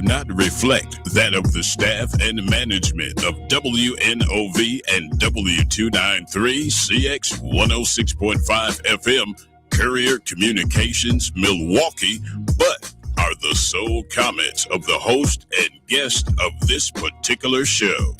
not reflect that of the staff and management of WNOV and W293 CX 106.5 FM Courier Communications, Milwaukee, but are the sole comments of the host and guest of this particular show.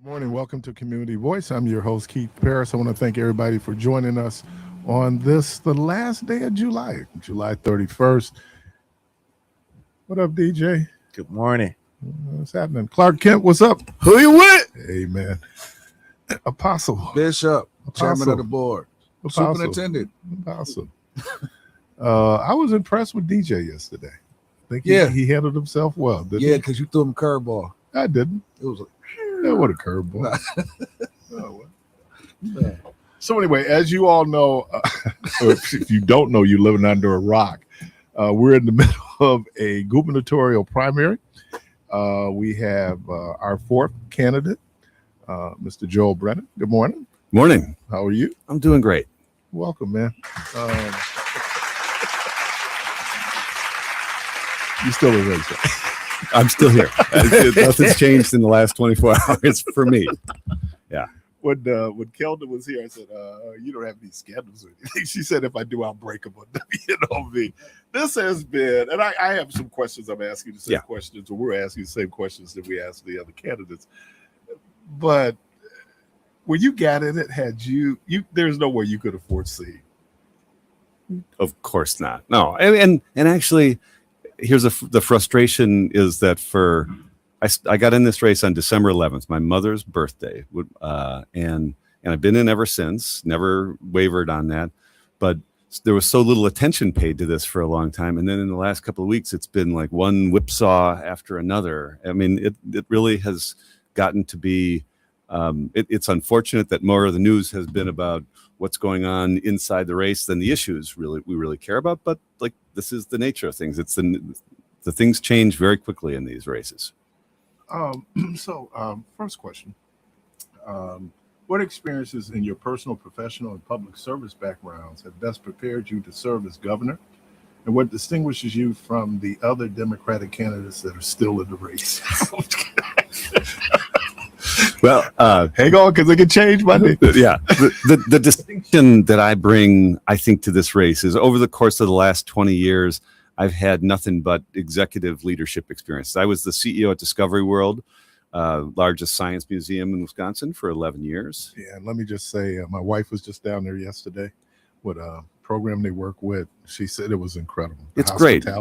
Good morning. Welcome to Community Voice. I'm your host, Keith Parris. I want to thank everybody for joining us on this, the last day of July 31st. What up, DJ? Good morning. What's happening? Clark Kent, what's up? Who you with? Hey, man. Apostle. Bishop, chairman Apostle. of the board, Apostle. superintendent. Apostle. I was impressed with DJ yesterday. I think he handled himself well, didn't he? Because you threw him a curveball. I didn't. It was like, What a curveball. So anyway, as you all know, if you don't know, you're living under a rock. We're in the middle of a gubernatorial primary. We have our fourth candidate, Mr. Joel Brennan. Good morning. Morning. How are you? I'm doing great. Welcome, man. You still a racer. I'm still here. Nothing's changed in the last 24 hours for me. Yeah. When Kelda was here, I said, you don't have any scandals or anything. She said, if I do, I'll break them on WNOV. This has been, and I have some questions I'm asking the same questions, or we're asking the same questions that we asked the other candidates. But when you got in it, had you there's no way you could have foreseen. Of course not. No. And actually, here's the frustration is that I got in this race on December 11th, my mother's birthday, and I've been in ever since, never wavered on that. But there was so little attention paid to this for a long time. And then in the last couple of weeks, it's been like one whipsaw after another. I mean, it really has gotten to be, it's unfortunate that more of the news has been about what's going on inside the race than the issues we really care about. But like, this is the nature of things. It's the things change very quickly in these races. First question. What experiences in your personal, professional, and public service backgrounds have best prepared you to serve as governor? And what distinguishes you from the other Democratic candidates that are still in the race? Well, hang on, because it can change by day. Yeah. The distinction that I bring, I think, to this race is over the course of the last 20 years, I've had nothing but executive leadership experience. I was the CEO at Discovery World, largest science museum in Wisconsin, for 11 years. Yeah, and let me just say, my wife was just down there yesterday with a program they work with. She said it was incredible. It's great, yeah.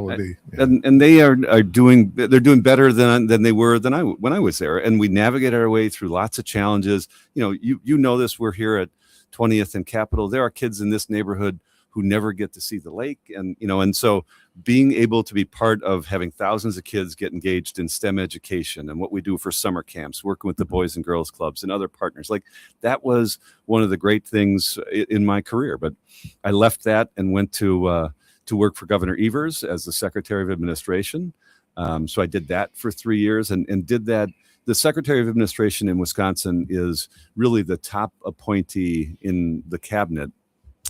and they are doing better than they were when I was there. And we navigate our way through lots of challenges. You know this. We're here at 20th and Capitol. There are kids in this neighborhood who never get to see the lake. And, and so being able to be part of having thousands of kids get engaged in STEM education and what we do for summer camps, working with the Boys and Girls Clubs and other partners, like that was one of the great things in my career. But I left that and went to work for Governor Evers as the Secretary of Administration. So I did that for 3 years and did that. The Secretary of Administration in Wisconsin is really the top appointee in the cabinet.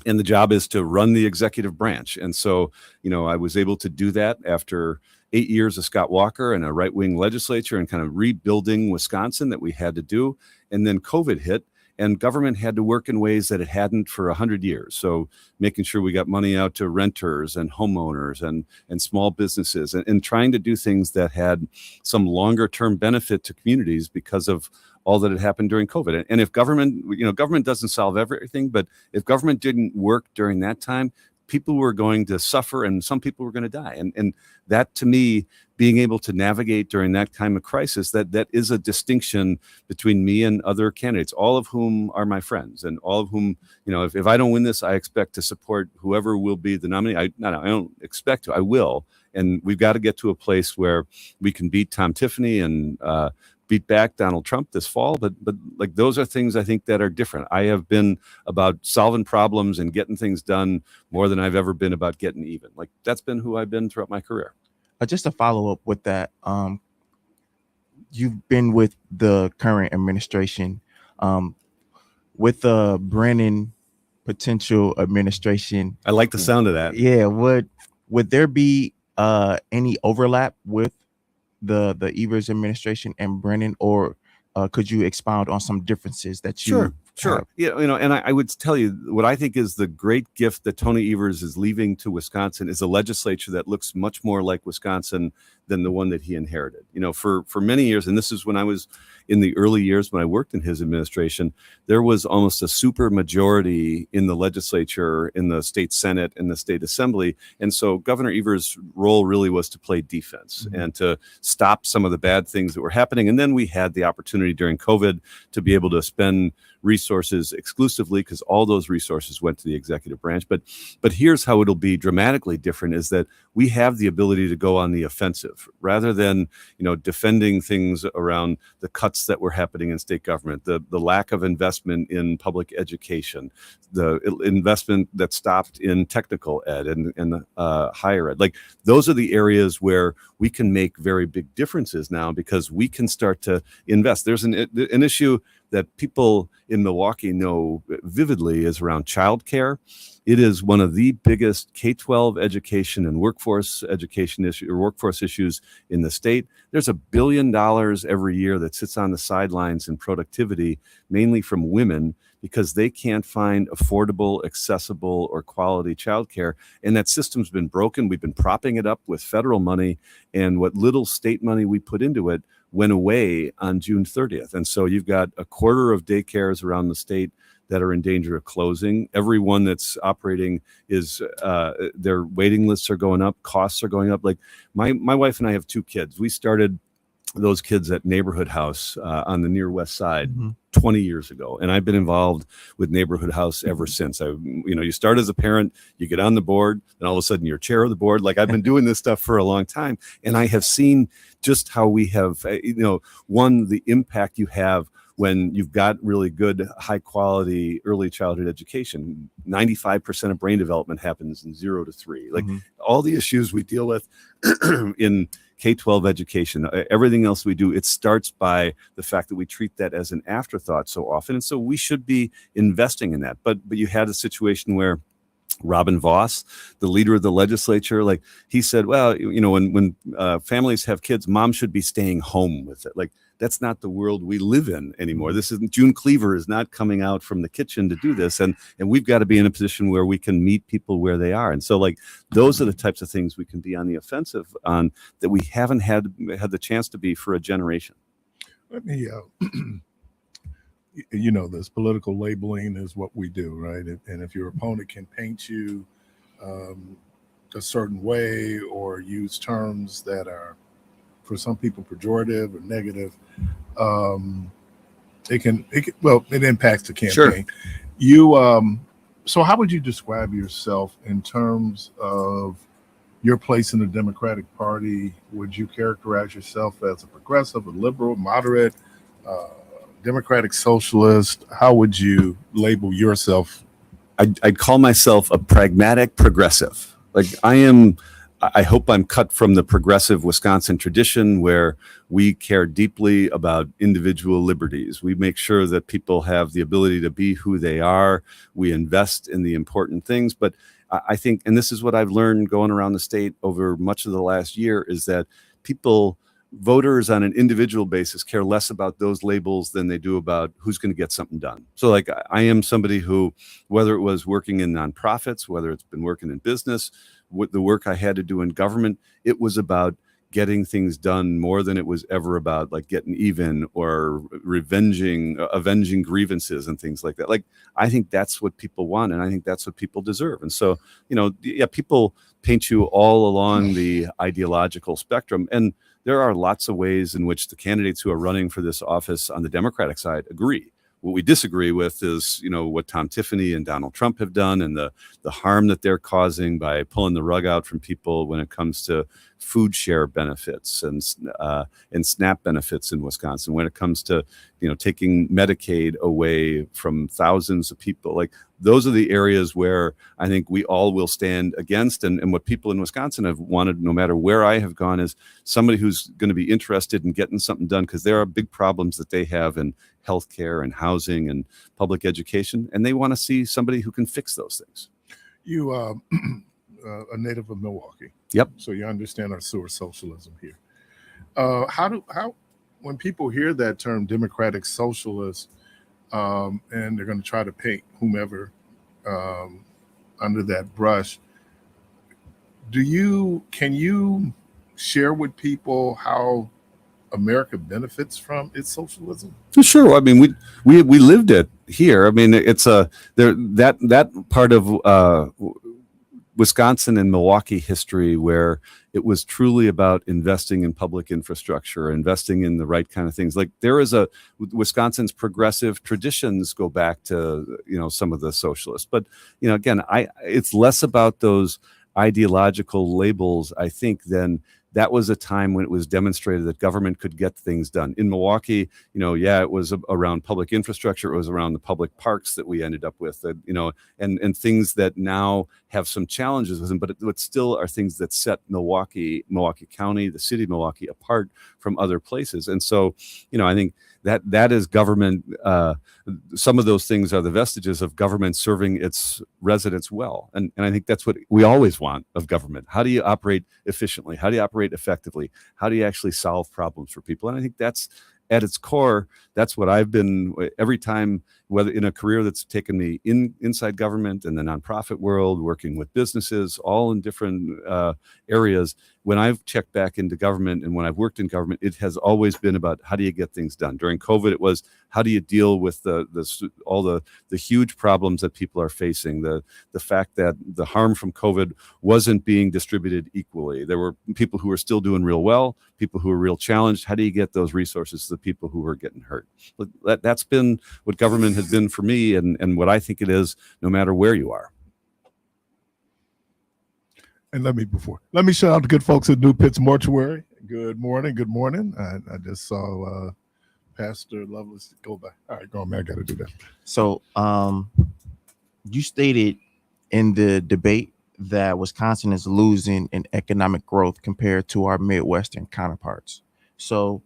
And the job is to run the executive branch. And so, I was able to do that after 8 years of Scott Walker and a right-wing legislature and kind of rebuilding Wisconsin that we had to do. And then COVID hit and government had to work in ways that it hadn't for 100 years. So making sure we got money out to renters and homeowners and small businesses and trying to do things that had some longer term benefit to communities because of all that had happened during COVID. And if government, government doesn't solve everything, but if government didn't work during that time, people were going to suffer and some people were going to die. And that, to me, being able to navigate during that time of crisis, that is a distinction between me and other candidates, all of whom are my friends and all of whom, if I don't win this, I expect to support whoever will be the nominee. I don't expect to, I will. And we've got to get to a place where we can beat Tom Tiffany and beat back Donald Trump this fall, but like those are things I think that are different. I have been about solving problems and getting things done more than I've ever been about getting even. Like that's been who I've been throughout my career. Just to follow up with that, you've been with the current administration, with the Brennan potential administration. I like the sound of that. Yeah, would there be any overlap with the Evers administration and Brennan, or could you expound on some differences that you Sure. Yeah, and I would tell you what I think is the great gift that Tony Evers is leaving to Wisconsin is a legislature that looks much more like Wisconsin than the one that he inherited. For many years, and this is when I was in the early years when I worked in his administration, there was almost a super majority in the legislature, in the state Senate, and the state assembly. And so Governor Evers' role really was to play defense and to stop some of the bad things that were happening. And then we had the opportunity during COVID to be able to spend resources exclusively because all those resources went to the executive branch. But here's how it'll be dramatically different is that we have the ability to go on the offensive rather than, defending things around the cuts that were happening in state government, the lack of investment in public education, the investment that stopped in technical ed and higher ed. Like those are the areas where we can make very big differences now because we can start to invest. There's an issue that people in Milwaukee know vividly is around childcare. It is one of the biggest K-12 education and workforce issues in the state. There's $1 billion every year that sits on the sidelines in productivity, mainly from women, because they can't find affordable, accessible, or quality childcare. And that system's been broken. We've been propping it up with federal money, and what little state money we put into it went away on June 30th. And so you've got a quarter of daycares around the state that are in danger of closing. Everyone that's operating is their waiting lists are going up, costs are going up. Like my wife and I have 2 kids. We started those kids at Neighborhood House on the near west side 20 years ago. And I've been involved with Neighborhood House ever since. You start as a parent, you get on the board, and all of a sudden you're chair of the board. Like I've been doing this stuff for a long time. And I have seen just how we have, the impact you have when you've got really good, high quality early childhood education. 95% of brain development happens in 0 to 3. Like all the issues we deal with in K-12 education, everything else we do, it starts by the fact that we treat that as an afterthought so often. And so we should be investing in that. But you had a situation where Robin Voss, the leader of the legislature, like he said, well, when families have kids, mom should be staying home with it. Like that's not the world we live in anymore. This isn't June Cleaver is not coming out from the kitchen to do this. And we've got to be in a position where we can meet people where they are. And so like those are the types of things we can be on the offensive on that we haven't had the chance to be for a generation. Let me, this political labeling is what we do, right? And if your opponent can paint you a certain way or use terms that are, for some people, pejorative or negative, it impacts the campaign. Sure. You So how would you describe yourself in terms of your place in the Democratic Party? Would you characterize yourself as a progressive, a liberal, moderate, Democratic socialist? How would you label yourself? I'd call myself a pragmatic progressive. Like I hope I'm cut from the progressive Wisconsin tradition where we care deeply about individual liberties. We make sure that people have the ability to be who they are. We invest in the important things. But I think, and this is what I've learned going around the state over much of the last year, is that voters on an individual basis care less about those labels than they do about who's going to get something done. So like I am somebody who, whether it was working in nonprofits, whether it's been working in business, what the work I had to do in government, it was about getting things done more than it was ever about like getting even or avenging grievances and things like that. Like, I think that's what people want, and I think that's what people deserve. And so, people paint you all along the ideological spectrum, and there are lots of ways in which the candidates who are running for this office on the Democratic side agree. What we disagree with is, what Tom Tiffany and Donald Trump have done and the harm that they're causing by pulling the rug out from people when it comes to food share benefits and SNAP benefits in Wisconsin, when it comes to, taking Medicaid away from thousands of people. Like, those are the areas where I think we all will stand against. And what people in Wisconsin have wanted, no matter where I have gone, is somebody who's going to be interested in getting something done, because there are big problems that they have in healthcare and housing and public education, and they want to see somebody who can fix those things. You a native of Milwaukee. Yep. So you understand our sewer socialism here. How when people hear that term democratic socialist, and they're going to try to paint whomever under that brush, can you share with people how America benefits from its socialism? Sure. I mean, we lived it here. I mean, it's that part of Wisconsin and Milwaukee history where it was truly about investing in public infrastructure, investing in the right kind of things. Like, there is Wisconsin's progressive traditions go back to, some of the socialists, but, again, it's less about those ideological labels, I think, than that was a time when it was demonstrated that government could get things done. In Milwaukee, it was around public infrastructure. It was around the public parks that we ended up with, and things that now have some challenges with them, but still are things that set Milwaukee County, the city of Milwaukee, apart from other places. And so, I think that is government. Some of those things are the vestiges of government serving its residents well. And I think that's what we always want of government. How do you operate efficiently? How do you operate effectively? How do you actually solve problems for people? And I think that's, at its core, that's what I've been every time, whether in a career that's taken me inside government and the nonprofit world, working with businesses, all in different areas. When I've checked back into government and when I've worked in government, it has always been about how do you get things done. During COVID, it was how do you deal with all the huge problems that people are facing, the fact that the harm from COVID wasn't being distributed equally. There were people who were still doing real well, people who were real challenged. How do you get those resources to the people who were getting hurt? That's been what government has been for me, and what I think it is, no matter where you are. And let me shout out the good folks at New Pitts Mortuary. Good morning. I just saw Pastor Lovelace go by. All right, go on, man. I got to do that. So, you stated in the debate that Wisconsin is losing in economic growth compared to our Midwestern counterparts. So,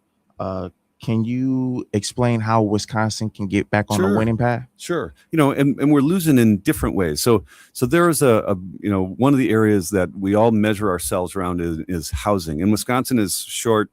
can you explain how Wisconsin can get back on the winning path? Sure. And we're losing in different ways. So there is one of the areas that we all measure ourselves around is housing. And Wisconsin is short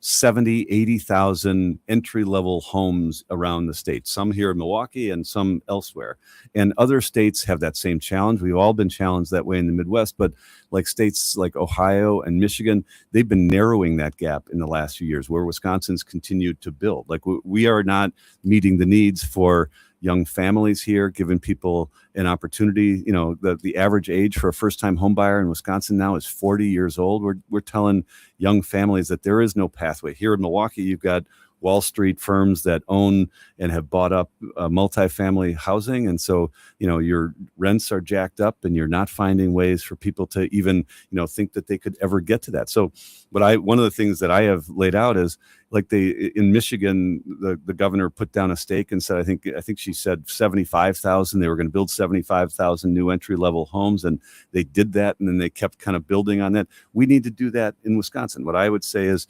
70, 80,000 entry-level homes around the state, some here in Milwaukee and some elsewhere. And other states have that same challenge. We've all been challenged that way in the Midwest, but like states like Ohio and Michigan, they've been narrowing that gap in the last few years, where Wisconsin's continued to build. Like, we are not meeting the needs for young families here, giving people an opportunity. The average age for a first-time home buyer in Wisconsin now is 40 years old. We're telling young families that there is no pathway. Here in Milwaukee, you've got Wall Street firms that own and have bought up multifamily housing. And so, your rents are jacked up and you're not finding ways for people to even, think that they could ever get to that. So, one of the things that I have laid out is, like, in Michigan, the governor put down a stake and said, I think she said 75,000. They were going to build 75,000 new entry level homes, and they did that, and then they kept kind of building on that. We need to do that in Wisconsin. What I would say is,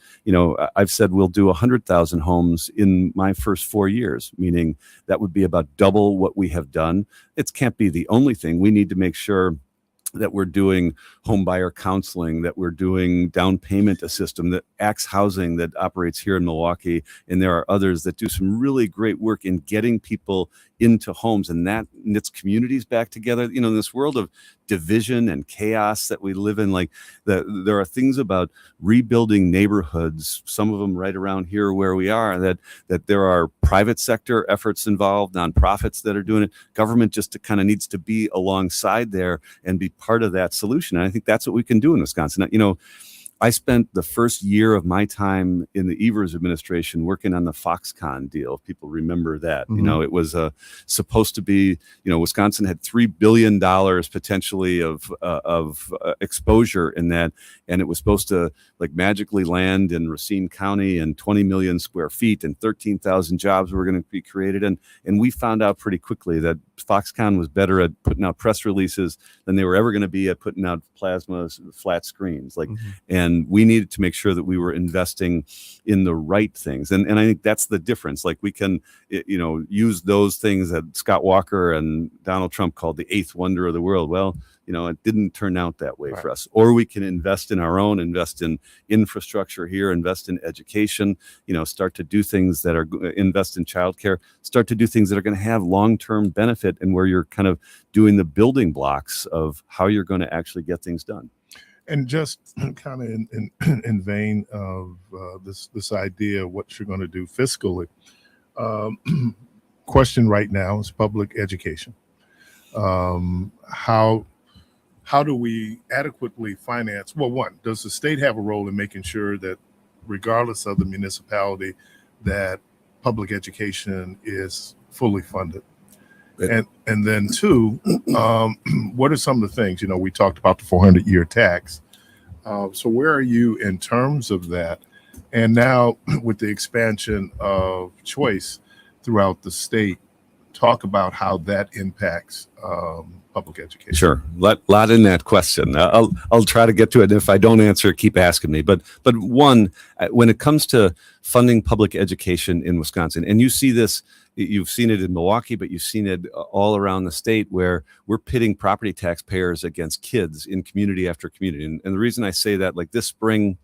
I've said we'll do 100,000 homes in my first 4 years, meaning that would be about double what we have done. It can't be the only thing. We need to make sure that we're doing home buyer counseling, that we're doing down payment assistance, that Axe Housing that operates here in Milwaukee, and there are others that do some really great work in getting people into homes, and that knits communities back together. In this world of division and chaos that we live in, like there are things about rebuilding neighborhoods, some of them right around here where we are, that there are private sector efforts involved, nonprofits that are doing it. Government just kind of needs to be alongside there and be part of that solution. And I think that's what we can do in Wisconsin. I spent the first year of my time in the Evers administration working on the Foxconn deal. If people remember that, it was supposed to be, Wisconsin had $3 billion potentially of exposure in that. And it was supposed to magically land in Racine County and 20 million square feet and 13,000 jobs were going to be created. And we found out pretty quickly that Foxconn was better at putting out press releases than they were ever going to be at putting out plasma flat screens. And we needed to make sure that we were investing in the right things. And I think that's the difference. We can, use those things that Scott Walker and Donald Trump called the eighth wonder of the world. Well, it didn't turn out that way for us. Or we can invest in our own, invest in infrastructure here, invest in education, start to do things that are, invest in childcare, start to do things that are going to have long-term benefit, and where you're kind of doing the building blocks of how you're going to actually get things done. And just kind of in vein of this idea of what you're going to do fiscally, question right now is public education. How do we adequately finance? Well, one, does the state have a role in making sure that, regardless of the municipality, that public education is fully funded? And then two, what are some of the things, we talked about the 400-year tax. So where are you in terms of that? And now with the expansion of choice throughout the state, talk about how that impacts public education. Sure, lot in that question. I'll try to get to it. And if I don't answer, keep asking me. But one, when it comes to funding public education in Wisconsin, and you see this, you've seen it in Milwaukee, but you've seen it all around the state, where we're pitting property taxpayers against kids in community after community. And the reason I say that, this spring,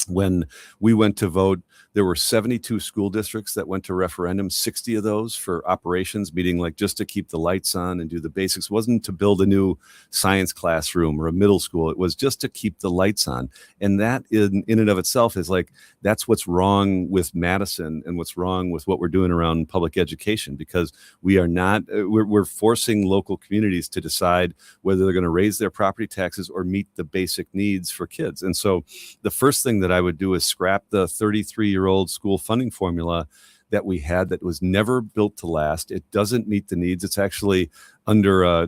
when we went to vote, there were 72 school districts that went to referendum, 60 of those for operations, meaning just to keep the lights on and do the basics. It wasn't to build a new science classroom or a middle school. It was just to keep the lights on. And that in and of itself is that's what's wrong with Madison and what's wrong with what we're doing around public education, because we are not, we're forcing local communities to decide whether they're going to raise their property taxes or meet the basic needs for kids. And so the first thing that I would do is scrap the 33-year-old school funding formula that we had that was never built to last. It doesn't meet the needs. It's actually under a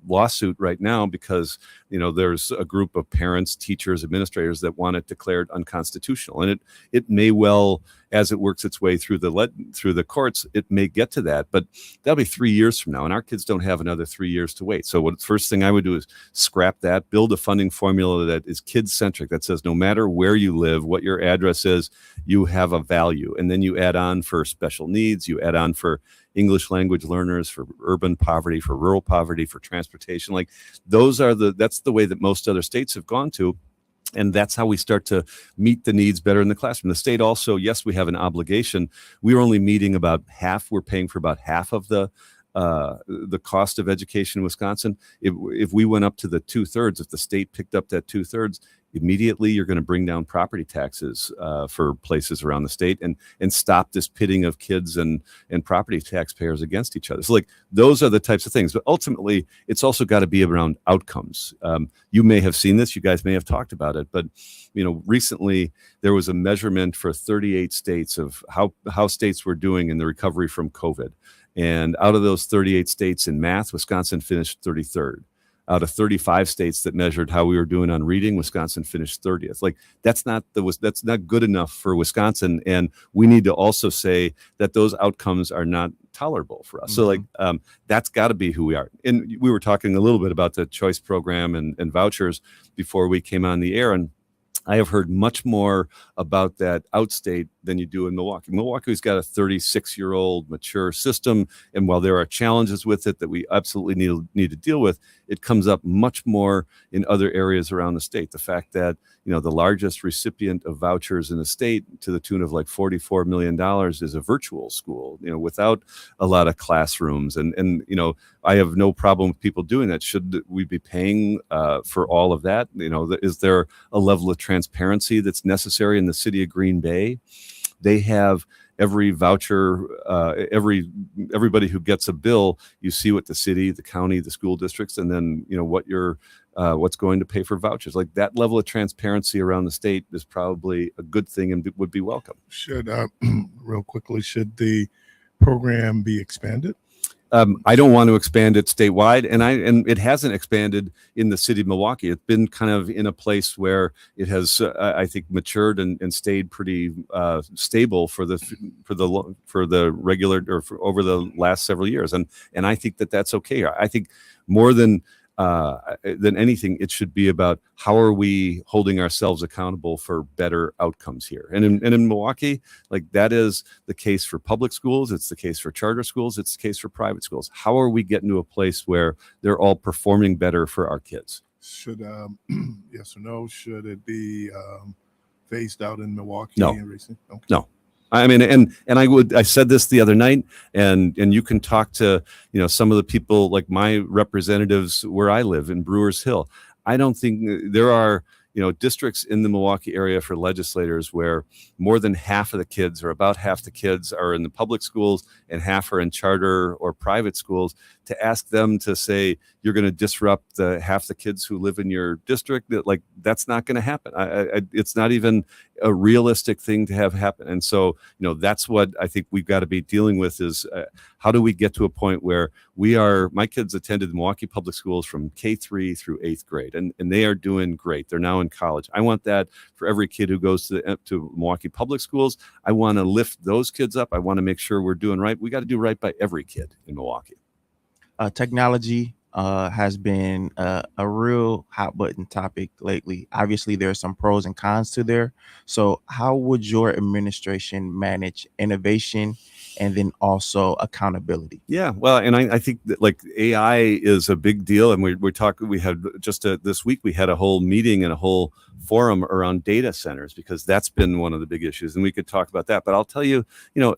lawsuit right now because, there's a group of parents, teachers, administrators that want it declared unconstitutional. And it may well, as it works its way through the courts, it may get to that, but that'll be 3 years from now. And our kids don't have another 3 years to wait. So first thing I would do is scrap that, build a funding formula that is kid-centric, that says no matter where you live, what your address is, you have a value. And then you add on for special needs, you add on for English language learners, for urban poverty, for rural poverty, for transportation. That's the way that most other states have gone to. And that's how we start to meet the needs better in the classroom. The state also, yes, we have an obligation. We're only meeting about half. We're paying for about half of the cost of education in Wisconsin. If we went up to the 2/3, if the state picked up that 2/3, immediately you're going to bring down property taxes for places around the state and stop this pitting of kids and property taxpayers against each other. So like those are the types of things. But ultimately, it's also got to be around outcomes. You may have seen this. You guys may have talked about it. But recently there was a measurement for 38 states of how states were doing in the recovery from COVID. And out of those 38 states in math, Wisconsin finished 33rd. Out of 35 states that measured how we were doing on reading, Wisconsin finished 30th. Like that's not good enough for Wisconsin, and we need to also say that those outcomes are not tolerable for us. Mm-hmm. So that's got to be who we are. And we were talking a little bit about the choice program and vouchers before we came on the air, and I have heard much more about that outstate than you do in Milwaukee. Milwaukee's got a 36-year-old mature system, and while there are challenges with it that we absolutely need to deal with, it comes up much more in other areas around the state. The fact that the largest recipient of vouchers in the state, to the tune of like $44 million, is a virtual school, without a lot of classrooms. And I have no problem with people doing that. Should we be paying for all of that? Is there a level of transparency that's necessary in the city of Green Bay? They have every voucher, everybody who gets a bill, you see what the city, the county, the school districts, and then what's going to pay for vouchers. Like that level of transparency around the state is probably a good thing and would be welcome. Should real quickly, should the program be expanded? I don't want to expand it statewide, and it hasn't expanded in the city of Milwaukee. It's been kind of in a place where it has, I think, matured and stayed pretty stable for the regular or over the last several years, and I think that's okay. I think more than anything, it should be about how are we holding ourselves accountable for better outcomes here. And in Milwaukee, like that is the case for public schools. It's the case for charter schools. It's the case for private schools. How are we getting to a place where they're all performing better for our kids? Should, yes or no, should it be phased out in Milwaukee? No. Okay. No. I mean, and I said this the other night, and you can talk to, some of the people like my representatives where I live in Brewers Hill. I don't think there are, districts in the Milwaukee area for legislators where more than half of the kids, or about half the kids, are in the public schools and half are in charter or private schools. To ask them to say you're going to disrupt half the kids who live in your district, that's not going to happen. It's not even a realistic thing to have happen. And so, that's what I think we've got to be dealing with is how do we get to a point where my kids attended Milwaukee Public Schools from K-3 through 8th grade, and they are doing great. They're now in college. I want that for every kid who goes to Milwaukee Public Schools. I want to lift those kids up. I want to make sure we're doing right. We got to do right by every kid in Milwaukee. Technology has been a real hot button topic lately. Obviously, there are some pros and cons to there. So how would your administration manage innovation and then also accountability? Yeah, well, and I think that AI is a big deal. And we're talking, we had just this week, we had a whole meeting and a whole forum around data centers, because that's been one of the big issues. And we could talk about that. But I'll tell you,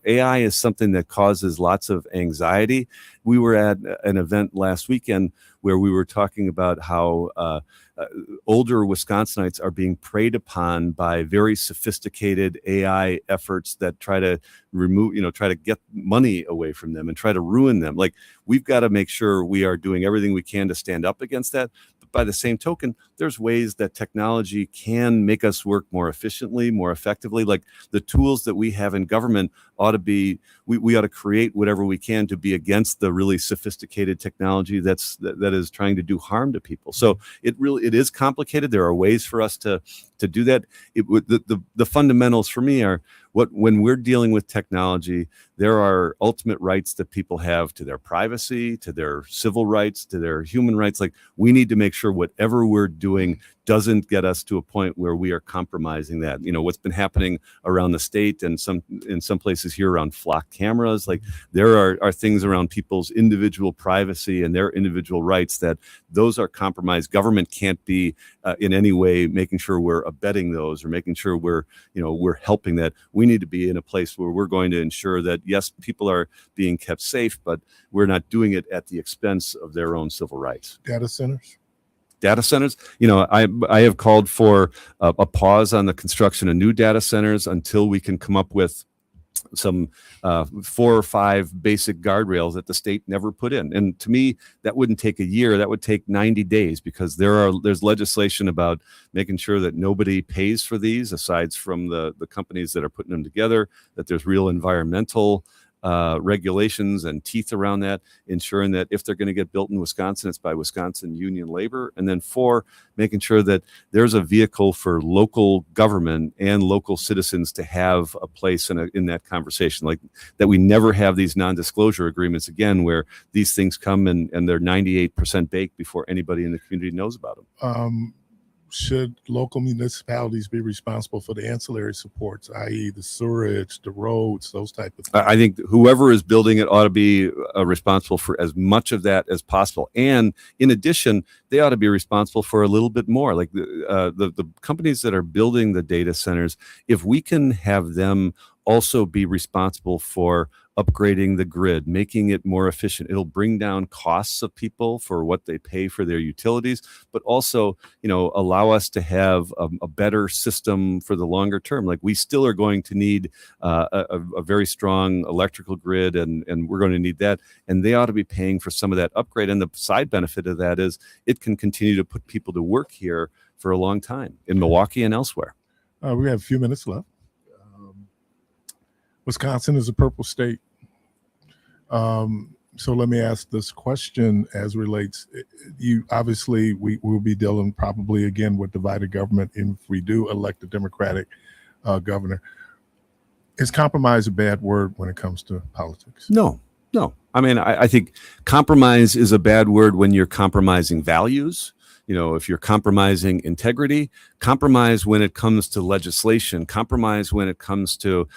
AI is something that causes lots of anxiety. We were at an event last weekend where we were talking about how older Wisconsinites are being preyed upon by very sophisticated AI efforts that try to try to get money away from them and try to ruin them. Like, we've got to make sure we are doing everything we can to stand up against that. But by the same token, there's ways that technology can make us work more efficiently, more effectively. Like the tools that we have in government ought to be, we ought to create whatever we can to be against the really sophisticated technology that is trying to do harm to people. So it is complicated. There are ways for us to do that. The fundamentals for me are when we're dealing with technology, there are ultimate rights that people have to their privacy, to their civil rights, to their human rights. Like, we need to make sure whatever we're doing doesn't get us to a point where we are compromising that. What's been happening around the state and in some places here around flock cameras, like there are things around people's individual privacy and their individual rights that those are compromised. Government can't be in any way making sure we're abetting those or making sure we're helping that. We need to be in a place where we're going to ensure that, yes, people are being kept safe, but we're not doing it at the expense of their own civil rights. Data centers? Data centers, I have called for a pause on the construction of new data centers until we can come up with some 4 or 5 basic guardrails that the state never put in. And to me, that wouldn't take a year. That would take 90 days because there's legislation about making sure that nobody pays for these aside from the companies that are putting them together, that there's real environmental regulations and teeth around that, ensuring that if they're going to get built in Wisconsin, it's by Wisconsin union labor. And then 4, making sure that there's a vehicle for local government and local citizens to have a place in that conversation, like that we never have these non-disclosure agreements again, where these things come and they're 98% baked before anybody in the community knows about them. Should local municipalities be responsible for the ancillary supports, i.e. the sewerage, the roads, those type of things? I think whoever is building it ought to be responsible for as much of that as possible. And in addition, they ought to be responsible for a little bit more. Like the companies that are building the data centers, if we can have them also be responsible for upgrading the grid, making it more efficient. It'll bring down costs of people for what they pay for their utilities, but also, allow us to have a better system for the longer term. Like we still are going to need a very strong electrical grid, and we're going to need that. And they ought to be paying for some of that upgrade. And the side benefit of that is it can continue to put people to work here for a long time in Milwaukee and elsewhere. We have a few minutes left. Wisconsin is a purple state. So let me ask this question as relates, we will be dealing probably again with divided government if we do elect a Democratic governor. Is compromise a bad word when it comes to politics? No. I mean, I think compromise is a bad word when you're compromising values. If you're compromising integrity, compromise when it comes to legislation, compromise when it comes to,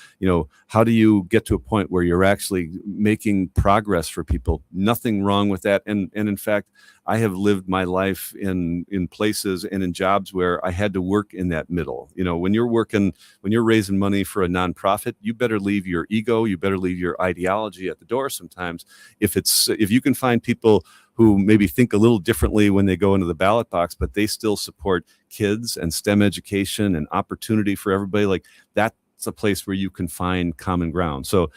how do you get to a point where you're actually making progress for people? Nothing wrong with that. And in fact, I have lived my life in places and in jobs where I had to work in that middle. When you're raising money for a nonprofit, you better leave your ego, you better leave your ideology at the door sometimes. If you can find people who maybe think a little differently when they go into the ballot box, but they still support kids and STEM education and opportunity for everybody, like that's a place where you can find common ground. So,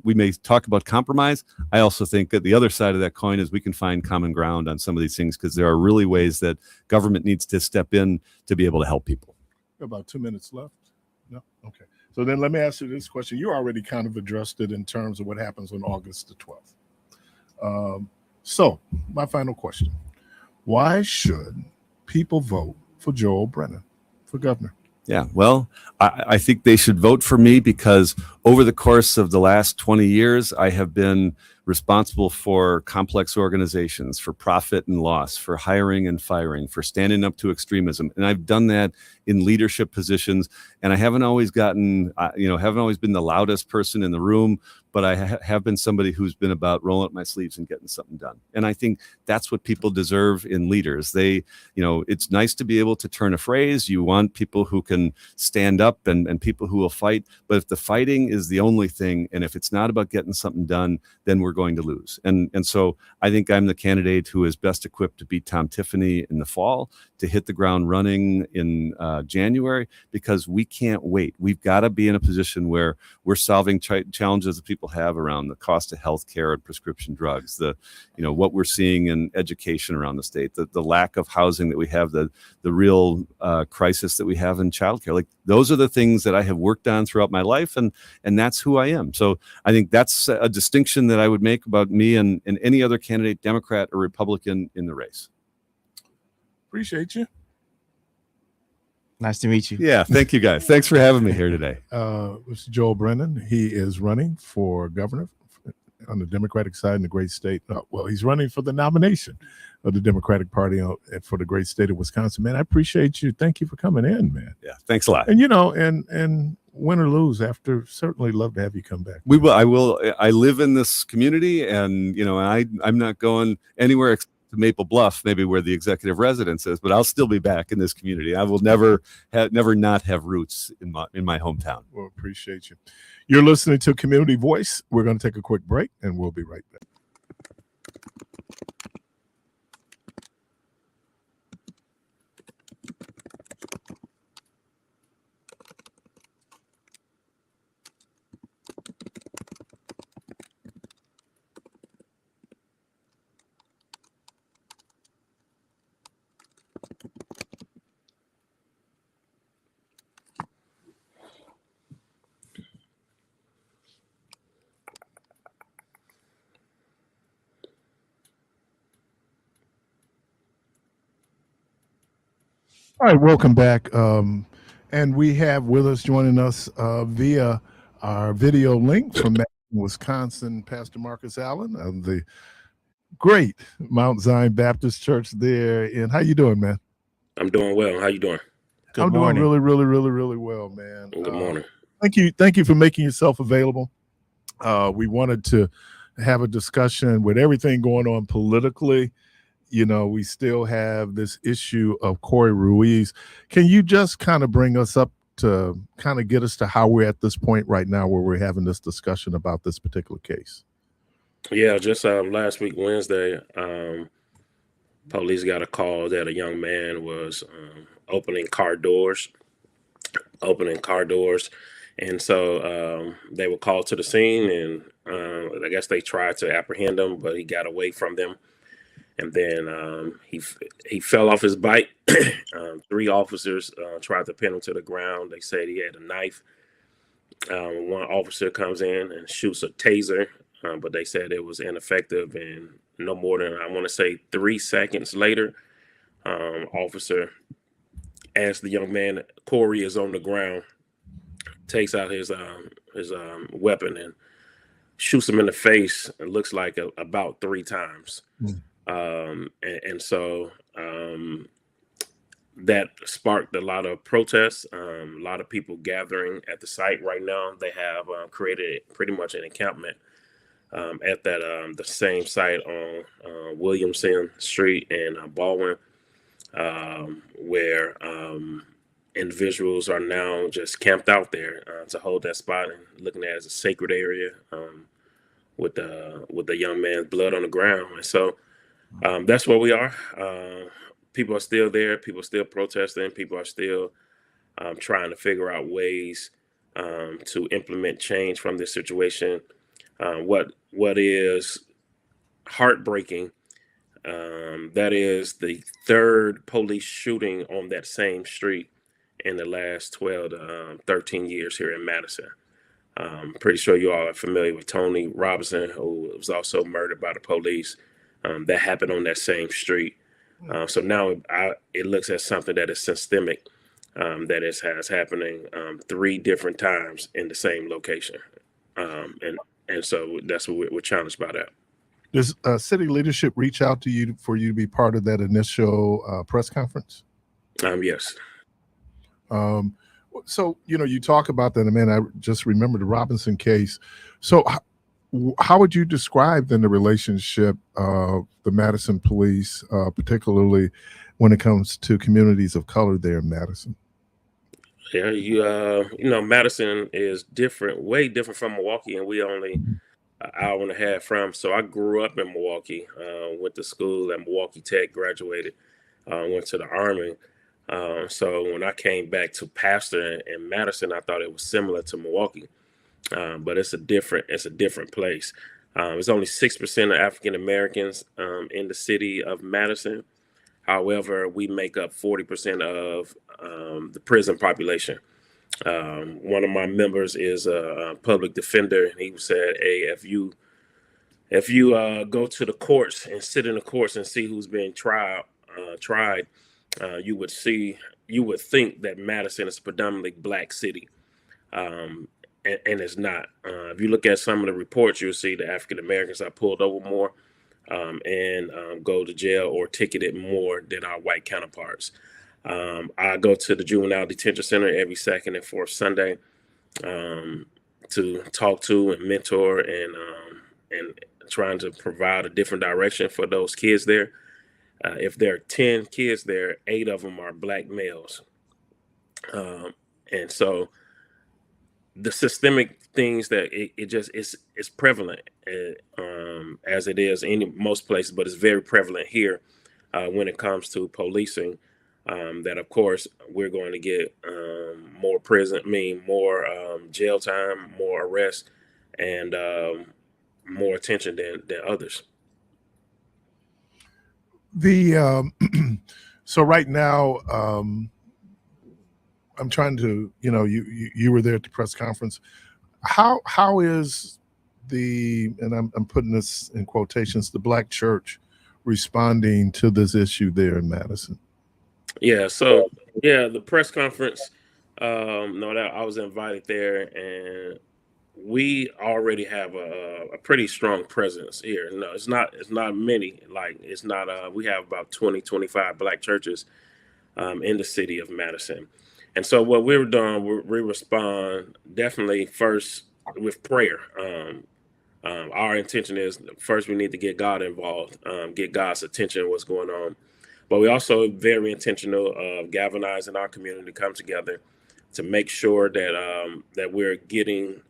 we may talk about compromise. I also think that the other side of that coin is we can find common ground on some of these things because there are really ways that government needs to step in to be able to help people. About 2 minutes left. No? Okay. So then let me ask you this question. You already kind of addressed it in terms of what happens on August the 12th. So my final question, why should people vote for Joel Brennan for governor? Yeah, well, I think they should vote for me because over the course of the last 20 years, I have been responsible for complex organizations, for profit and loss, for hiring and firing, for standing up to extremism. And I've done that in leadership positions. And I haven't always been the loudest person in the room, but I have been somebody who's been about rolling up my sleeves and getting something done. And I think that's what people deserve in leaders. It's nice to be able to turn a phrase. You want people who can stand up and people who will fight. But if the fighting is the only thing, and if it's not about getting something done, then we're going to lose. And so I think I'm the candidate who is best equipped to beat Tom Tiffany in the fall, to hit the ground running in January, because we can't wait. We've got to be in a position where we're solving challenges that people have around the cost of healthcare and prescription drugs, what we're seeing in education around the state, the lack of housing that we have, the real crisis that we have in childcare. Like those are the things that I have worked on throughout my life, and that's who I am. So I think that's a distinction that I would make about me and any other candidate, Democrat or Republican, in the race. Appreciate you. Nice to meet you. Yeah, thank you guys. Thanks for having me here today. Mr. Joel Brennan, he is running for governor on the Democratic side in the great state. He's running for the nomination of the Democratic Party for the great state of Wisconsin. Man, I appreciate you. Thank you for coming in, man. Yeah, thanks a lot. And and win or lose, certainly love to have you come back. We will. I will. I live in this community, and I'm not going anywhere except to Maple Bluff, maybe where the executive residence is, but I'll still be back in this community. I will never not have roots in my hometown. Well, appreciate you. You're listening to Community Voice. We're going to take a quick break, and we'll be right back. All right, welcome back. And we have with us, joining us via our video link from Madison, Wisconsin, Pastor Marcus Allen of the great Mount Zion Baptist Church there. And how you doing, man? I'm doing well. How you doing? Good I'm morning. doing really well, man. Good morning. Thank you for making yourself available. We wanted to have a discussion with everything going on politically. You know, we still have this issue of Corey Ruiz. Can you just kind of bring us up to kind of get us to how we're at this point right now where we're having this discussion about this particular case? Yeah, just last week, Wednesday, police got a call that a young man was opening car doors. And so they were called to the scene, and I guess they tried to apprehend him, but he got away from them. And then he fell off his bike. 3 officers tried to pin him to the ground. They said he had a knife. One officer comes in and shoots a taser, but they said it was ineffective. And no more than, I want to say, 3 seconds later, officer asked the young man, Corey is on the ground, takes out his weapon and shoots him in the face. It looks like about 3 times. So that sparked a lot of protests, a lot of people gathering at the site right now. They have created pretty much an encampment at that the same site on Williamson Street and Baldwin, where individuals are now just camped out there to hold that spot and looking at it as a sacred area with the young man's blood on the ground. And so that's where we are. People are still there. People are still protesting. People are still trying to figure out ways to implement change from this situation. What is heartbreaking, that is the 3rd police shooting on that same street in the last 12 to 13 years here in Madison. Pretty sure you all are familiar with Tony Robinson, who was also murdered by the police. That happened on that same street. So now it looks at something that is systemic, that has happening 3 different times in the same location. And so that's what we're challenged by that. Does city leadership reach out to you for you to be part of that initial press conference? Yes. So, you know, you talk about that, and man, I just remember the Robinson case. So how would you describe then the relationship of the Madison police, particularly when it comes to communities of color there in Madison? Yeah, you know, Madison is different, way different from Milwaukee, and we only an hour and a half from. So I grew up in Milwaukee, went to school at Milwaukee Tech, graduated, went to the Army. So when I came back to pastor in Madison, I thought it was similar to Milwaukee, but it's a different place. There's only 6% of African Americans in the city of Madison. However, we make up 40% of the prison population. One of my members is a public defender, and he said, "Hey, if you go to the courts and sit in the courts and see who's being tried, you would think that Madison is a predominantly black city, and it's not. If you look at some of the reports, you'll see the African Americans are pulled over more and go to jail or ticketed more than our white counterparts. I go to the juvenile detention center every second and fourth Sunday to talk to and mentor and trying to provide a different direction for those kids there. If there are 10 kids there, 8 of them are black males. And so the systemic things that it just is prevalent as it is in most places, but it's very prevalent here when it comes to policing. That of course we're going to get more more jail time, more arrests, and more attention than others. So right now, I'm trying to, you were there at the press conference. How is and I'm putting this in quotations, the Black church responding to this issue there in Madison? Yeah, so Yeah, the press conference. No, that I was invited there, and we already have a pretty strong presence here. No, it's not many. Like it's not. We have about 20-25 Black churches in the city of Madison, and so what we were doing, we respond definitely first with prayer. Our intention is first we need to get God involved, get God's attention, what's going on. But we also very intentional of galvanizing our community to come together to make sure that that we're getting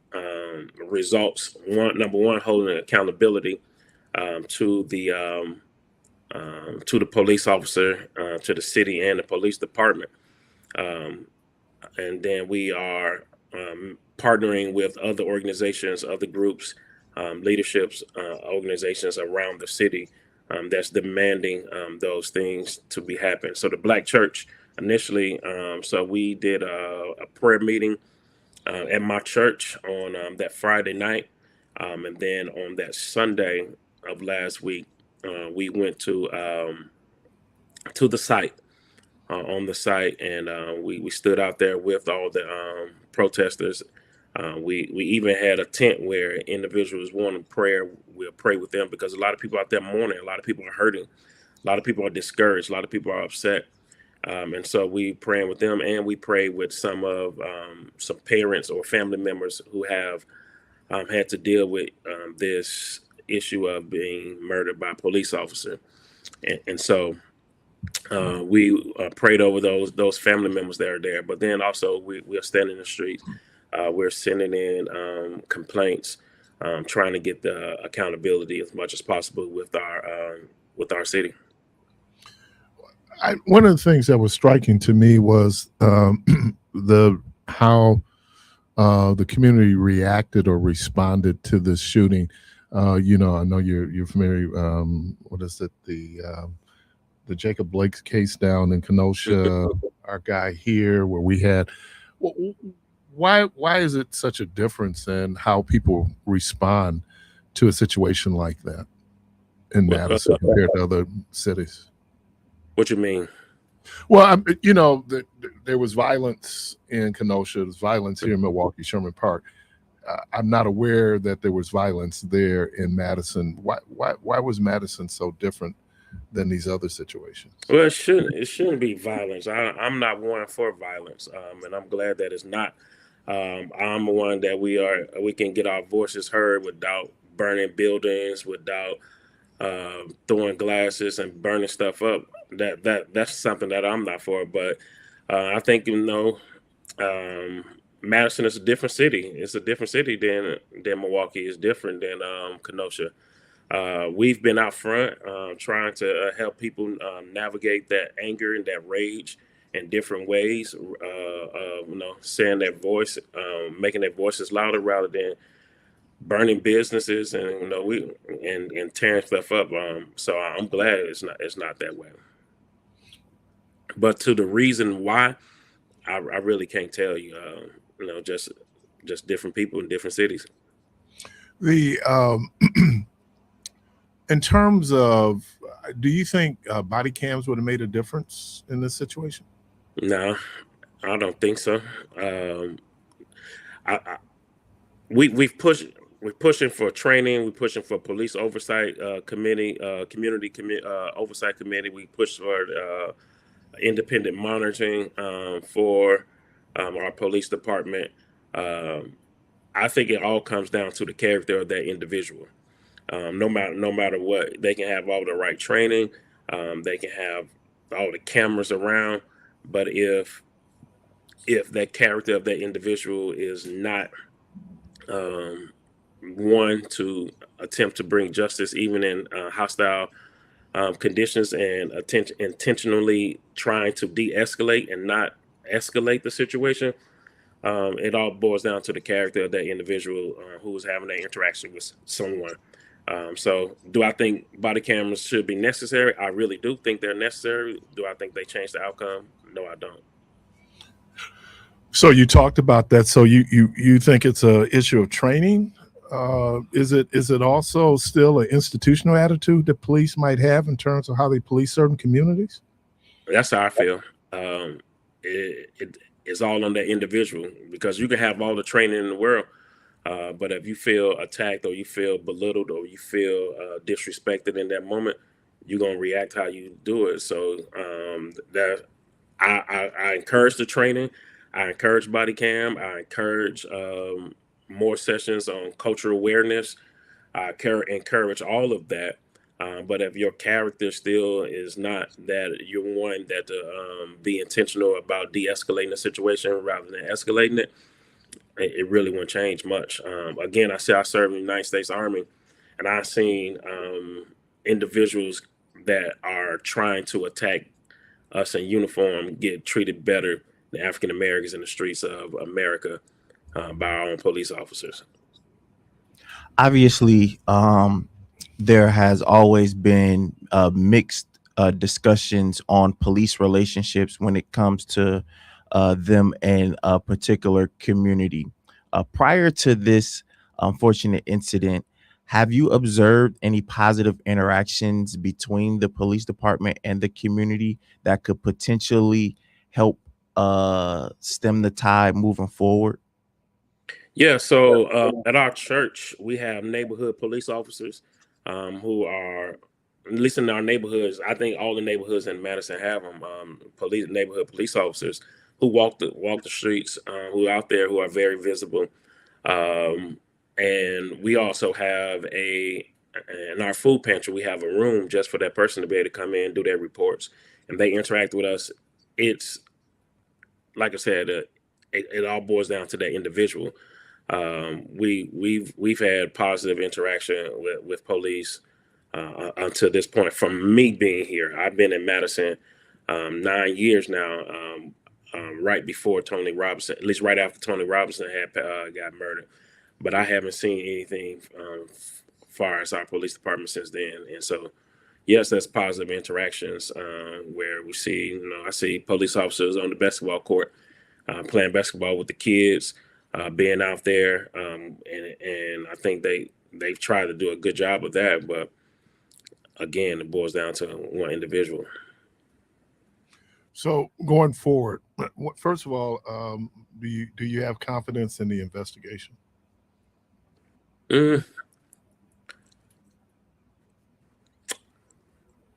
results. Number one, holding accountability to the police officer, to the city and the police department, and then we are partnering with other organizations, other groups, leaderships, organizations around the city that's demanding those things to be happen. So the Black church initially, so we did a prayer meeting at my church on that Friday night, and then on that Sunday of last week, we went to the site. On the site, and we stood out there with all the protesters. We even had a tent where individuals wanting prayer. We'll pray with them because a lot of people out there mourning. A lot of people are hurting. A lot of people are discouraged. A lot of people are upset. And so we praying with them, and we pray with some parents or family members who have had to deal with this issue of being murdered by a police officer. And so we prayed over those family members that are there, but then also we're standing in the streets. We're sending in complaints, trying to get the accountability as much as possible with our city. One of the things that was striking to me was how the community reacted or responded to this shooting. I know you're familiar. What is it? The Jacob Blake's case down in Kenosha, our guy here, where we had. Why is it such a difference in how people respond to a situation like that in Madison compared to other cities? What you mean? Well, there was violence in Kenosha. There's violence here in Milwaukee, Sherman Park. I'm not aware that there was violence there in Madison. Why was Madison so different than these other situations? Well, it shouldn't be violence. I'm not one for violence, and I'm glad that it's not. I'm one that we can get our voices heard without burning buildings, without throwing glasses and burning stuff up. That's something that I'm not for. But I think Madison is a different city. It's a different city than Milwaukee. It's different than Kenosha. We've been out front trying to help people navigate that anger and that rage in different ways, saying their voice, making their voices louder rather than burning businesses and and tearing stuff up. So I'm glad it's not that way. But to the reason why, I really can't tell you. Just different people in different cities. In terms of, do you think body cams would have made a difference in this situation? No, I don't think so. We're pushing for training. We're pushing for police oversight committee, community oversight committee. We push for independent monitoring for our police department. I think it all comes down to the character of that individual. No matter what, they can have all the right training, they can have all the cameras around, but if that character of that individual is not one to attempt to bring justice, even in hostile conditions, and intentionally trying to de-escalate and not escalate the situation, it all boils down to the character of that individual who is having that interaction with someone. So do I think body cameras should be necessary? I really do think they're necessary. Do I think they change the outcome? No, I don't. So you talked about that. So you think it's an issue of training? Is it also still an institutional attitude that police might have in terms of how they police certain communities? That's how I feel. it's all on that individual, because you can have all the training in the world, but if you feel attacked or you feel belittled or you feel disrespected in that moment, you're gonna react how you do it. So that I encourage the training. I encourage body cam. I encourage more sessions on cultural awareness. I encourage all of that. But if your character still is not that, you're one that to be intentional about de-escalating the situation rather than escalating it, it really won't change much. Again, I served in the United States Army, and I've seen individuals that are trying to attack us in uniform get treated better than African Americans in the streets of America by our own police officers. Obviously, there has always been mixed discussions on police relationships when it comes to them and a particular community. Prior to this unfortunate incident, have you observed any positive interactions between the police department and the community that could potentially help stem the tide moving forward? Yeah, so at our church, we have neighborhood police officers who are, at least in our neighborhoods, I think all the neighborhoods in Madison have them, neighborhood police officers who walk the streets, who are out there, who are very visible. And we also have in our food pantry, we have a room just for that person to be able to come in, do their reports, and they interact with us. It's, like I said, it all boils down to that individual. We've had positive interaction with police until this point. From me being here, I've been in Madison 9 years now. Right before Tony Robinson, at least right after Tony Robinson had got murdered, but I haven't seen anything far as our police department since then. And so, yes, that's positive interactions where we see, I see police officers on the basketball court playing basketball with the kids, being out there, and I think they've tried to do a good job of that. But again, it boils down to one individual. So going forward, first of all, do you have confidence in the investigation?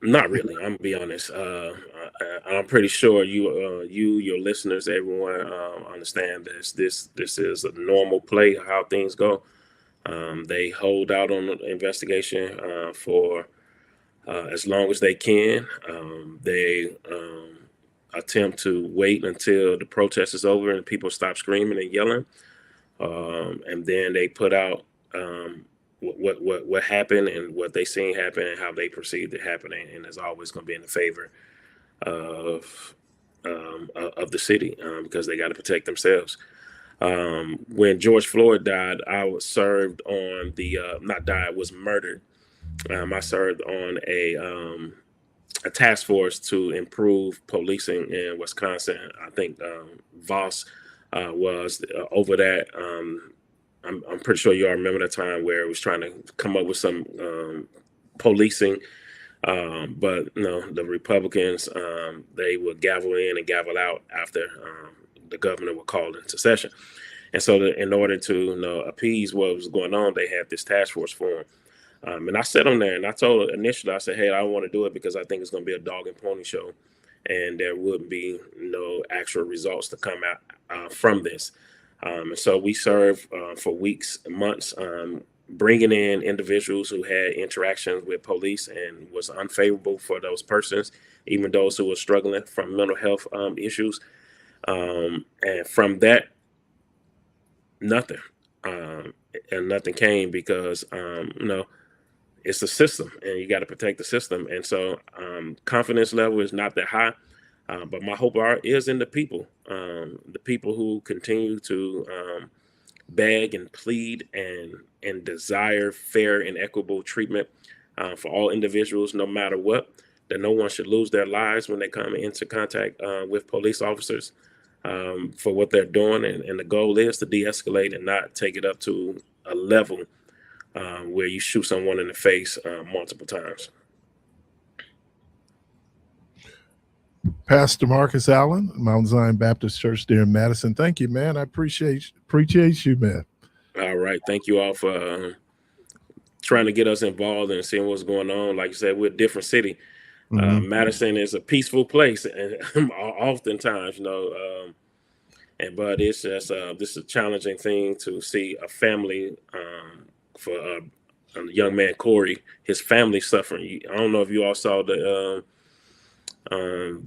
Not really. I'm gonna be honest. I'm pretty sure your listeners, everyone, understand this. This is a normal play of how things go. They hold out on the investigation for as long as they can. They attempt to wait until the protest is over and people stop screaming and yelling, and then they put out what happened and what they seen happen and how they perceived it happening, and it's always going to be in the favor of the city because they got to protect themselves. When George Floyd died, I was served on was murdered. I served on a task force to improve policing in Wisconsin. I think Voss was over that. I'm pretty sure you all remember the time where it was trying to come up with some policing, but the Republicans, they would gavel in and gavel out after the governor was called into session. And so in order to appease what was going on, they had this task force formed. And I sat on there and I told initially, I said, hey, I don't want to do it because I think it's going to be a dog and pony show and there wouldn't be no actual results to come out from this. And so we served for weeks and months, bringing in individuals who had interactions with police and was unfavorable for those persons, even those who were struggling from mental health issues. And from that, nothing. And nothing came because, it's the system and you got to protect the system. And so confidence level is not that high. But my hope is in the people who continue to beg and plead and desire fair and equitable treatment for all individuals, no matter what, that no one should lose their lives when they come into contact with police officers for what they're doing. And the goal is to de-escalate and not take it up to a level where you shoot someone in the face multiple times. Pastor Marcus Allen, Mount Zion Baptist Church there in Madison. Thank you, man. I appreciate you, man. All right. Thank you all for trying to get us involved and seeing what's going on. Like you said, we're a different city. Madison is a peaceful place, and oftentimes, but it's just this is a challenging thing to see a family for a young man, Corey, his family suffering. I don't know if you all saw the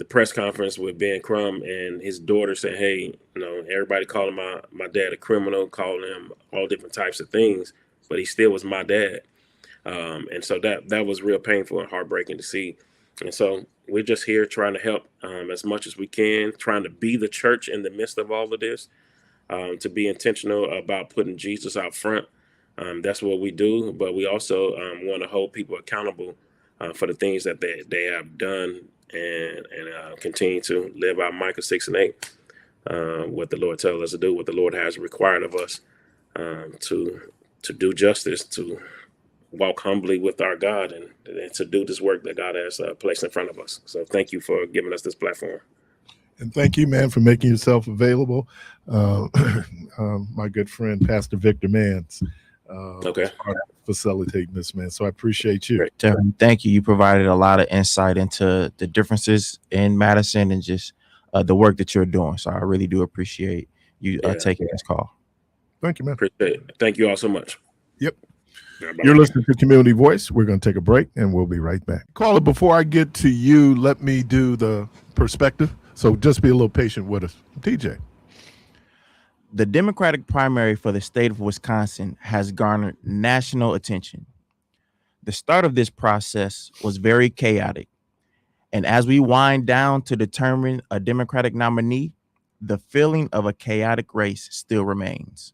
press conference with Ben Crum and his daughter saying, "Hey, everybody calling my dad a criminal, calling him all different types of things, but he still was my dad." And so that was real painful and heartbreaking to see. And so we're just here trying to help as much as we can, trying to be the church in the midst of all of this, to be intentional about putting Jesus out front. That's what we do. But we also want to hold people accountable for the things that they have done and continue to live out Micah 6 and 8, what the Lord tells us to do, what the Lord has required of us to do justice, to walk humbly with our God and to do this work that God has placed in front of us. So thank you for giving us this platform. And thank you, man, for making yourself available. My good friend, Pastor Victor Mans, facilitating this, man. So I appreciate you. Great. Thank you. You provided a lot of insight into the differences in Madison and just the work that you're doing. So I really do appreciate you taking this call. Thank you, man. Appreciate it. Thank you all so much. Yep. You're listening to Community Voice. We're going to take a break and we'll be right back. Caller, before I get to you, let me do the perspective. So just be a little patient with us. TJ. The Democratic primary for the state of Wisconsin has garnered national attention. The start of this process was very chaotic. And as we wind down to determine a Democratic nominee, the feeling of a chaotic race still remains.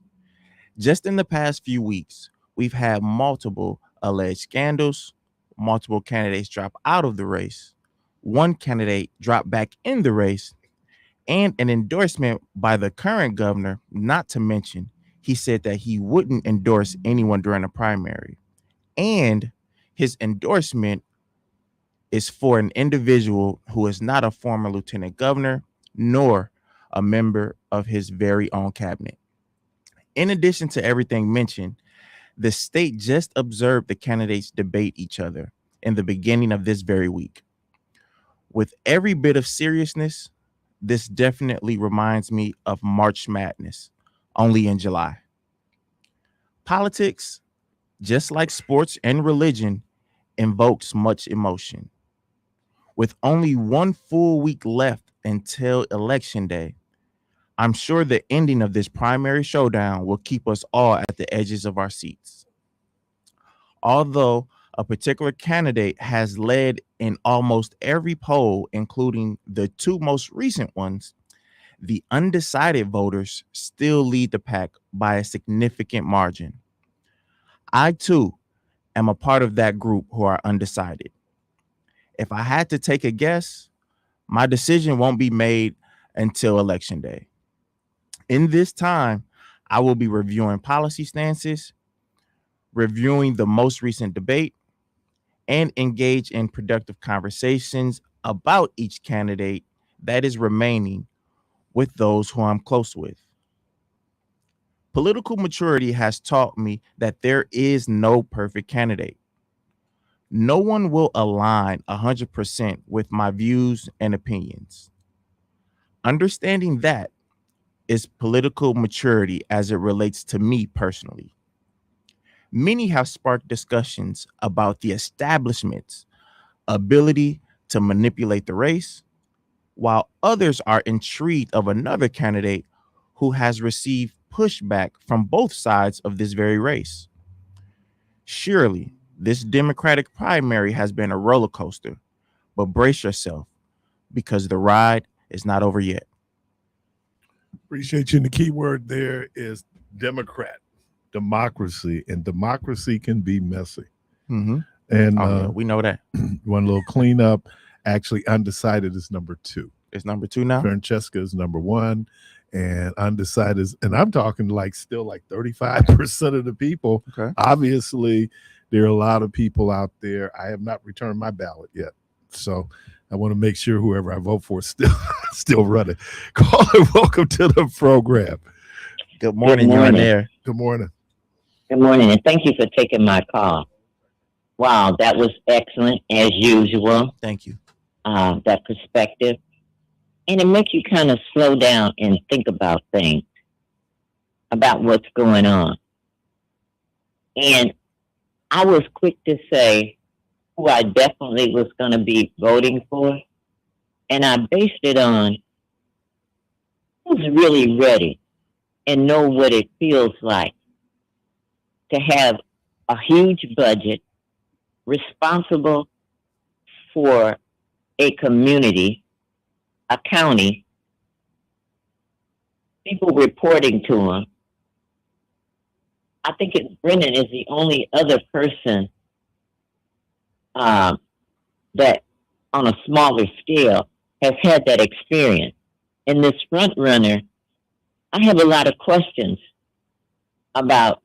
Just in the past few weeks, we've had multiple alleged scandals, multiple candidates drop out of the race, one candidate drop back in the race, and an endorsement by the current governor, not to mention, he said that he wouldn't endorse anyone during a primary. And his endorsement is for an individual who is not a former lieutenant governor, nor a member of his very own cabinet. In addition to everything mentioned, the state just observed the candidates debate each other in the beginning of this very week. With every bit of seriousness, this definitely reminds me of March Madness, only in July. Politics, just like sports and religion, invokes much emotion. With only one full week left until Election Day, I'm sure the ending of this primary showdown will keep us all at the edges of our seats. Although a particular candidate has led in almost every poll, including the two most recent ones, the undecided voters still lead the pack by a significant margin. I, too, am a part of that group who are undecided. If I had to take a guess, my decision won't be made until Election Day. In this time, I will be reviewing policy stances, reviewing the most recent debate, and engage in productive conversations about each candidate that is remaining with those who I'm close with. Political maturity has taught me that there is no perfect candidate. No one will align 100% with my views and opinions. Understanding that is political maturity as it relates to me personally. Many have sparked discussions about the establishment's ability to manipulate the race, while others are intrigued of another candidate who has received pushback from both sides of this very race. Surely, this Democratic primary has been a roller coaster, but brace yourself because the ride is not over yet. Appreciate you. And the key word there is Democrat, democracy, and democracy can be messy. Mm-hmm. And we know that. One little cleanup. Actually, undecided is number 2. It's number 2 now. Francesca is number 1, and undecided is, and I'm talking still 35% of the people. Okay. Obviously, there are a lot of people out there. I have not returned my ballot yet, so I want to make sure whoever I vote for is still running. Caller, welcome to the program. Good morning. You're on air. Good morning. Good morning, and thank you for taking my call. Wow, that was excellent as usual. Thank you. That perspective, and it makes you kind of slow down and think about things, about what's going on. And I was quick to say who I definitely was going to be voting for, and I based it on who's really ready and know what it feels like to have a huge budget, responsible for a community, a county, people reporting to him. I think Brennan is the only other person that on a smaller scale has had that experience. And this front runner, I have a lot of questions about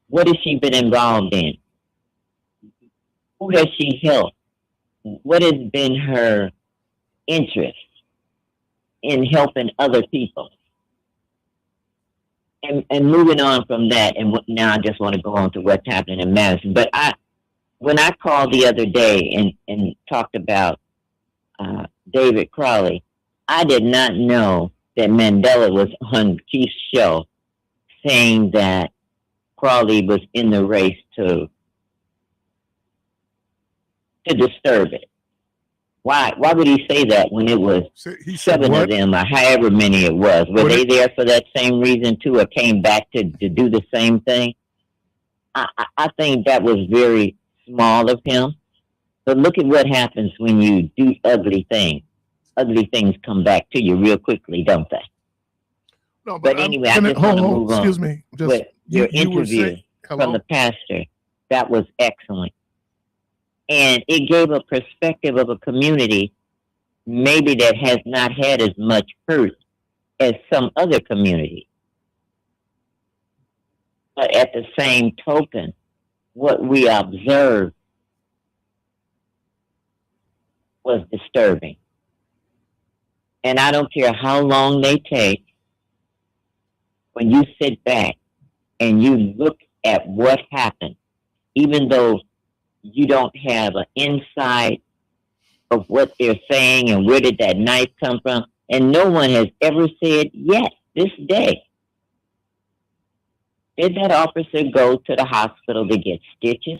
what has she been involved in? Who has she helped? What has been her interest in helping other people? And moving on from that, and now I just want to go on to what's happening in Madison. But when I called the other day and talked about David Crowley, I did not know that Mandela was on Keith's show saying that Crowley was in the race to disturb it. Why would he say that when it was seven of them or however many it was? Were they there for that same reason too, or came back to do the same thing? I think that was very small of him. But look at what happens when you do ugly things. Ugly things come back to you real quickly, don't they? No, but anyway, I just want to move on. Excuse me. With your interview from the pastor, that was excellent. And it gave a perspective of a community maybe that has not had as much hurt as some other communities. But at the same token, what we observed was disturbing. And I don't care how long they take, when you sit back and you look at what happened, even though you don't have an insight of what they're saying and where did that knife come from, and no one has ever said yet this day, did that officer go to the hospital to get stitches?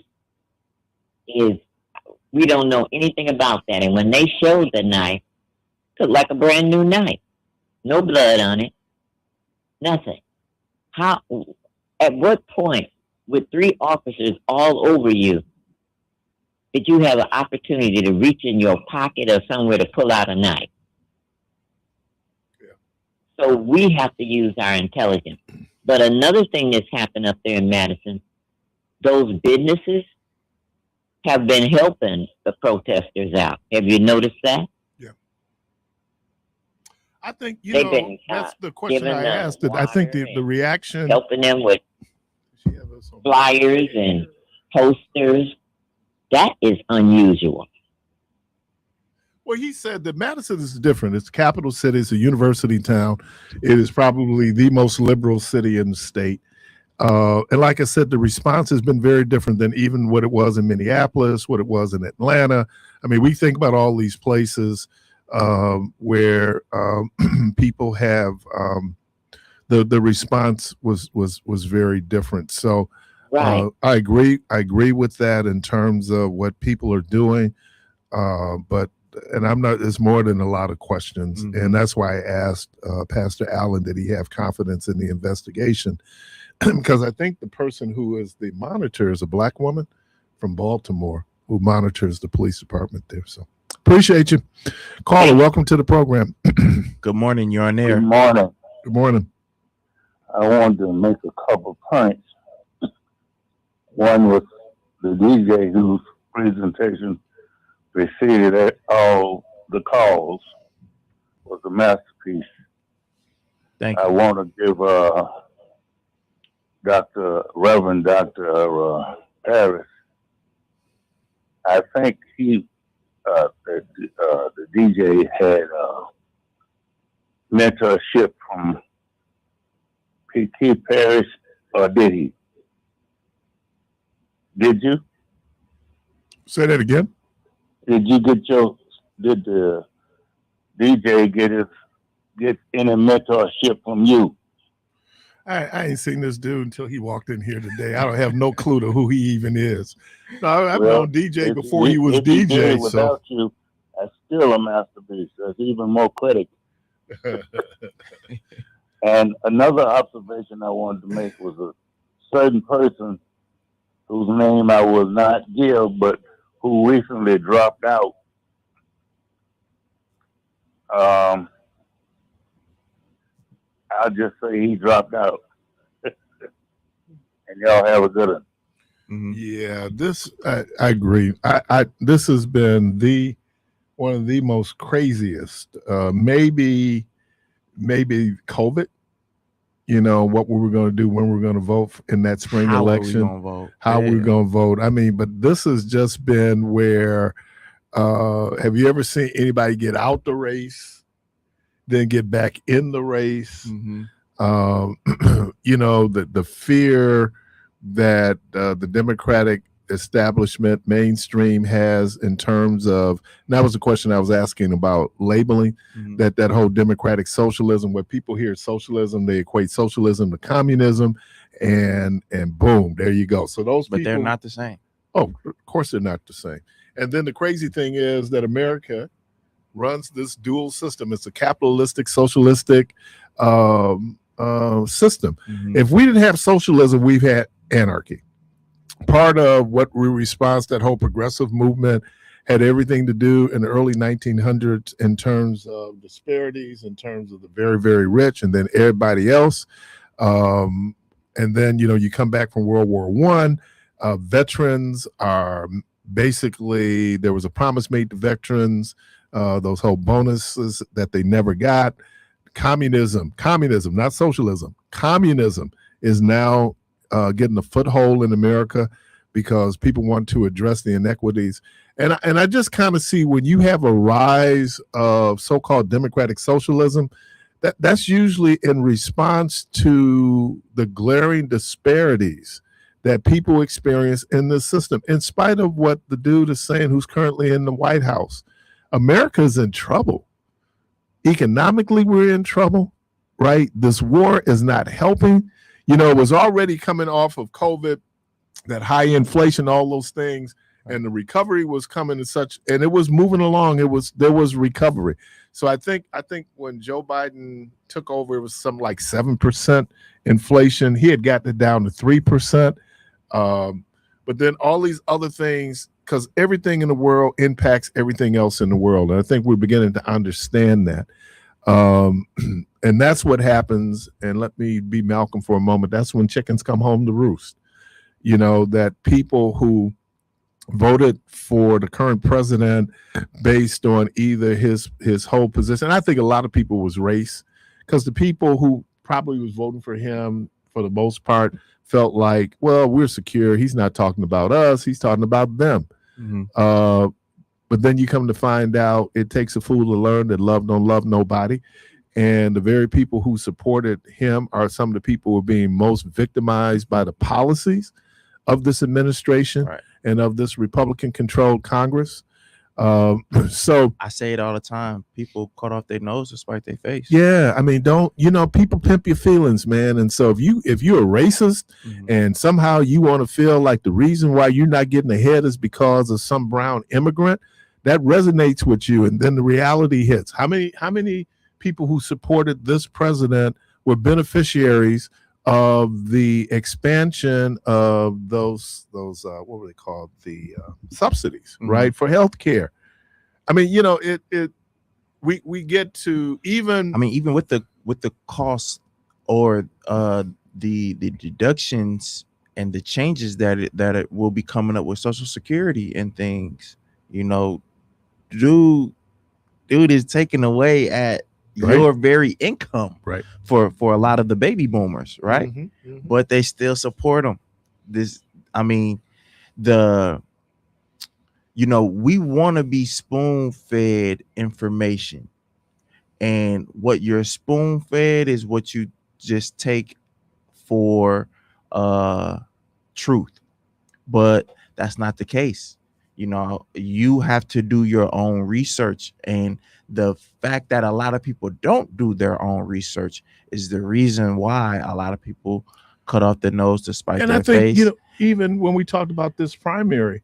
We don't know anything about that. And when they showed the knife, it looked like a brand new knife. No blood on it. Nothing. At what point, with 3 officers all over you, did you have an opportunity to reach in your pocket or somewhere to pull out a knife? Yeah. So we have to use our intelligence. But another thing that's happened up there in Madison, those businesses have been helping the protesters out. Have you noticed that? Yeah. I think, that's the question I asked. I think the reaction... Helping them with flyers and posters. That is unusual. Well, he said that Madison is different. It's a capital city. It's a university town. It is probably the most liberal city in the state. And like I said, the response has been very different than even what it was in Minneapolis, what it was in Atlanta. I mean, we think about all these places where people have the response was very different. So right. I agree with that in terms of what people are doing. And there's more than a lot of questions. Mm-hmm. And that's why I asked Pastor Allen, did he have confidence in the investigation? Because I think the person who is the monitor is a Black woman from Baltimore who monitors the police department there. So appreciate you. Caller, welcome to the program. Good morning. You're on air. Good morning. Good morning. I wanted to make a couple points. One was the DJ whose presentation preceded all the calls was a masterpiece. Thank you. I want to give Reverend Dr. Parris, I think he that the DJ had mentorship from Keith Parris, or did he? Did you? Say that again. Did the DJ get any mentorship from you? I ain't seen this dude until he walked in here today. I don't have no clue to who he even is. No, I've known DJ before he was DJ. Without you, that's still a masterpiece. That's even more credit. And another observation I wanted to make was a certain person whose name I will not give, but who recently dropped out. I'll just say he dropped out. And y'all have a good one. Mm-hmm. Yeah, I agree. This has been one of the most craziest. Maybe COVID. You know what we were going to do when we were going to vote in that spring election. How we're going to vote. I mean, but this has just been where. Have you ever seen anybody get out the race, then get back in the race? Mm-hmm. You know, the fear that the Democratic establishment mainstream has in terms of, and that was the question I was asking about labeling, mm-hmm. that whole democratic socialism, where people hear socialism, they equate socialism to communism, and boom, there you go. So those people, they're not the same. Oh, of course they're not the same. And then the crazy thing is that America runs this dual system. It's a capitalistic, socialistic system. Mm-hmm. If we didn't have socialism, we've had anarchy. Part of what we response, that whole progressive movement, had everything to do in the early 1900s in terms of disparities, in terms of the very, very rich, and then everybody else. And then, you know, you come back from World War I, veterans are basically, there was a promise made to veterans, those whole bonuses that they never got. Communism, not socialism. Communism is now getting a foothold in America because people want to address the inequities. And I just kind of see when you have a rise of so-called democratic socialism, that's usually in response to the glaring disparities that people experience in this system, in spite of what the dude is saying who's currently in the White House. America's in trouble. Economically, we're in trouble, right? This war is not helping. You know, it was already coming off of COVID, that high inflation, all those things, and the recovery was coming and it was moving along. There was recovery. So I think when Joe Biden took over, it was something like 7% inflation. He had gotten it down to 3%. But then all these other things, because everything in the world impacts everything else in the world. And I think we're beginning to understand that. And that's what happens. And let me be Malcolm for a moment. That's when chickens come home to roost. You know, that people who voted for the current president based on either his whole position. I think a lot of people was race, because the people who probably was voting for him for the most part felt like, well, we're secure. He's not talking about us. He's talking about them. Mm-hmm. But then you come to find out it takes a fool to learn that love don't love nobody. And the very people who supported him are some of the people who are being most victimized by the policies of this administration, right, and of this Republican-controlled Congress. So I say it all the time. People cut off their nose to spite their face. Yeah, I mean, people pimp your feelings, man. And so if you're a racist, mm-hmm, and somehow you want to feel like the reason why you're not getting ahead is because of some brown immigrant, that resonates with you. And then the reality hits. How many people who supported this president were beneficiaries of the expansion of those what were they called, the subsidies, mm-hmm, right, for healthcare? I mean, you know, we get to even with the cost or the deductions and the changes that it will be coming up with Social Security and things, you know, dude is taking away at your very income, right, for a lot of the baby boomers, right? Mm-hmm, mm-hmm. But they still support them. we want to be spoon-fed information, and what you're spoon-fed is what you just take for truth. But that's not the case. You have to do your own research, and the fact that a lot of people don't do their own research is the reason why a lot of people cut off their nose to spite their face. And I think, even when we talked about this primary,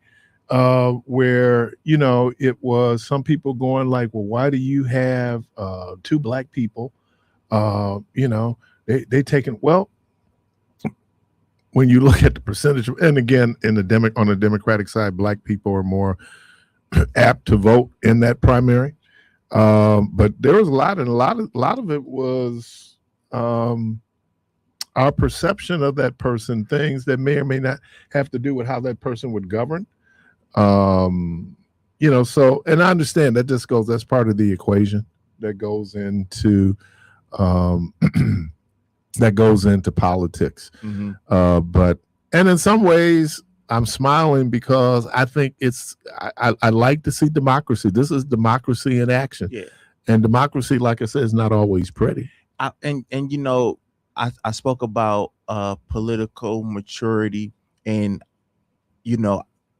where, it was some people going like, well, why do you have 2 black people? They taken, well, when you look at the percentage, and again, on the Democratic side, black people are more apt to vote in that primary. But there was a lot of it was our perception of that person, things that may or may not have to do with how that person would govern. So, and I understand that's part of the equation that goes into politics. But in some ways I'm smiling because I think I like to see democracy. This is democracy in action. Yeah. And democracy, like I said, is not always pretty. I spoke about political maturity, and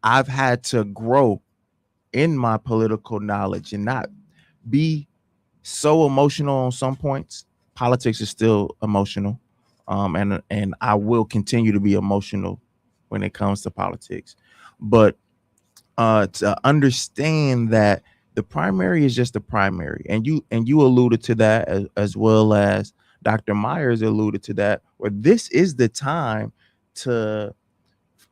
I've had to grow in my political knowledge and not be so emotional on some points. Politics is still emotional, and I will continue to be emotional when it comes to politics. But to understand that the primary is just the primary, and you alluded to that, as well as Dr. Myers alluded to that, where this is the time to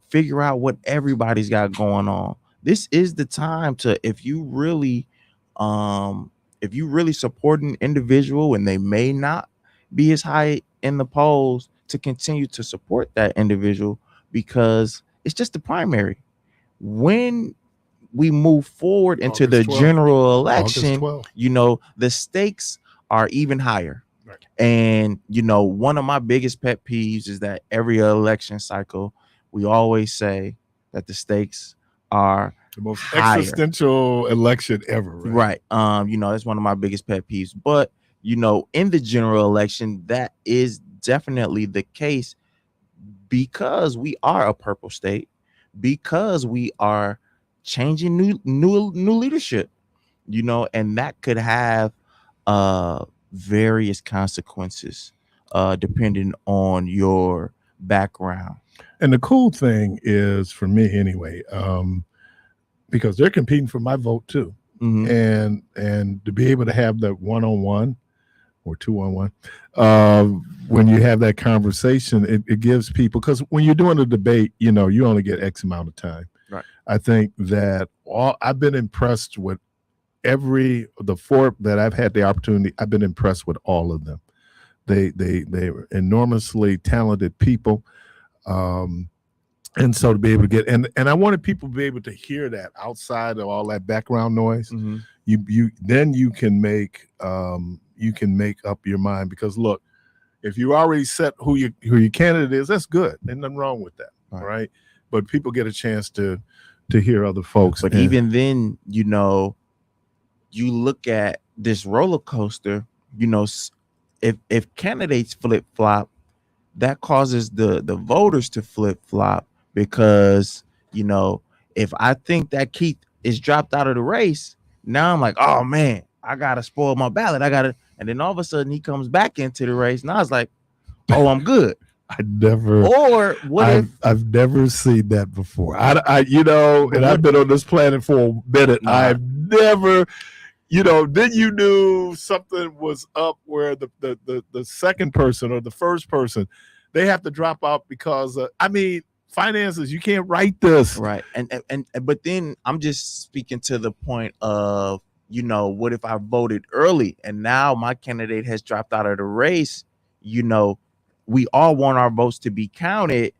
figure out what everybody's got going on. This is the time to, if you really support an individual and they may not be as high in the polls, to continue to support that individual, because it's just the primary. When we move forward into the general election, the stakes are even higher. Right. And, one of my biggest pet peeves is that every election cycle, we always say that the stakes are the most higher. Existential election ever. Right. That's one of my biggest pet peeves. But, in the general election, that is definitely the case, because we are a purple state, because we are changing new leadership, and that could have various consequences depending on your background. And the cool thing is, for me anyway, because they're competing for my vote too. And to be able to have that one-on-one or two-on-one, when you have that conversation, it gives people, because when you're doing a debate, you only get X amount of time. Right. I think that I've been impressed with the 4 that I've had the opportunity. I've been impressed with all of them. They were enormously talented people. And so to be able to get, and I wanted people to be able to hear that outside of all that background noise. Then you can make up your mind, because look, if you already set who your candidate is, that's good. There's nothing wrong with that. Right. But people get a chance to hear other folks. But even then, you look at this roller coaster, if candidates flip flop, that causes the voters to flip flop, because, if I think that Keith is dropped out of the race, now I'm like, oh man, I got to spoil my ballot. And then all of a sudden he comes back into the race. Now it's like, oh, I'm good. I've never seen that before. And I've been on this planet for a minute. I've never, then you knew something was up, where the second person or the first person, they have to drop out because finances, you can't write this. Right. But then I'm just speaking to the point of, what if I voted early and now my candidate has dropped out of the race? We all want our votes to be counted.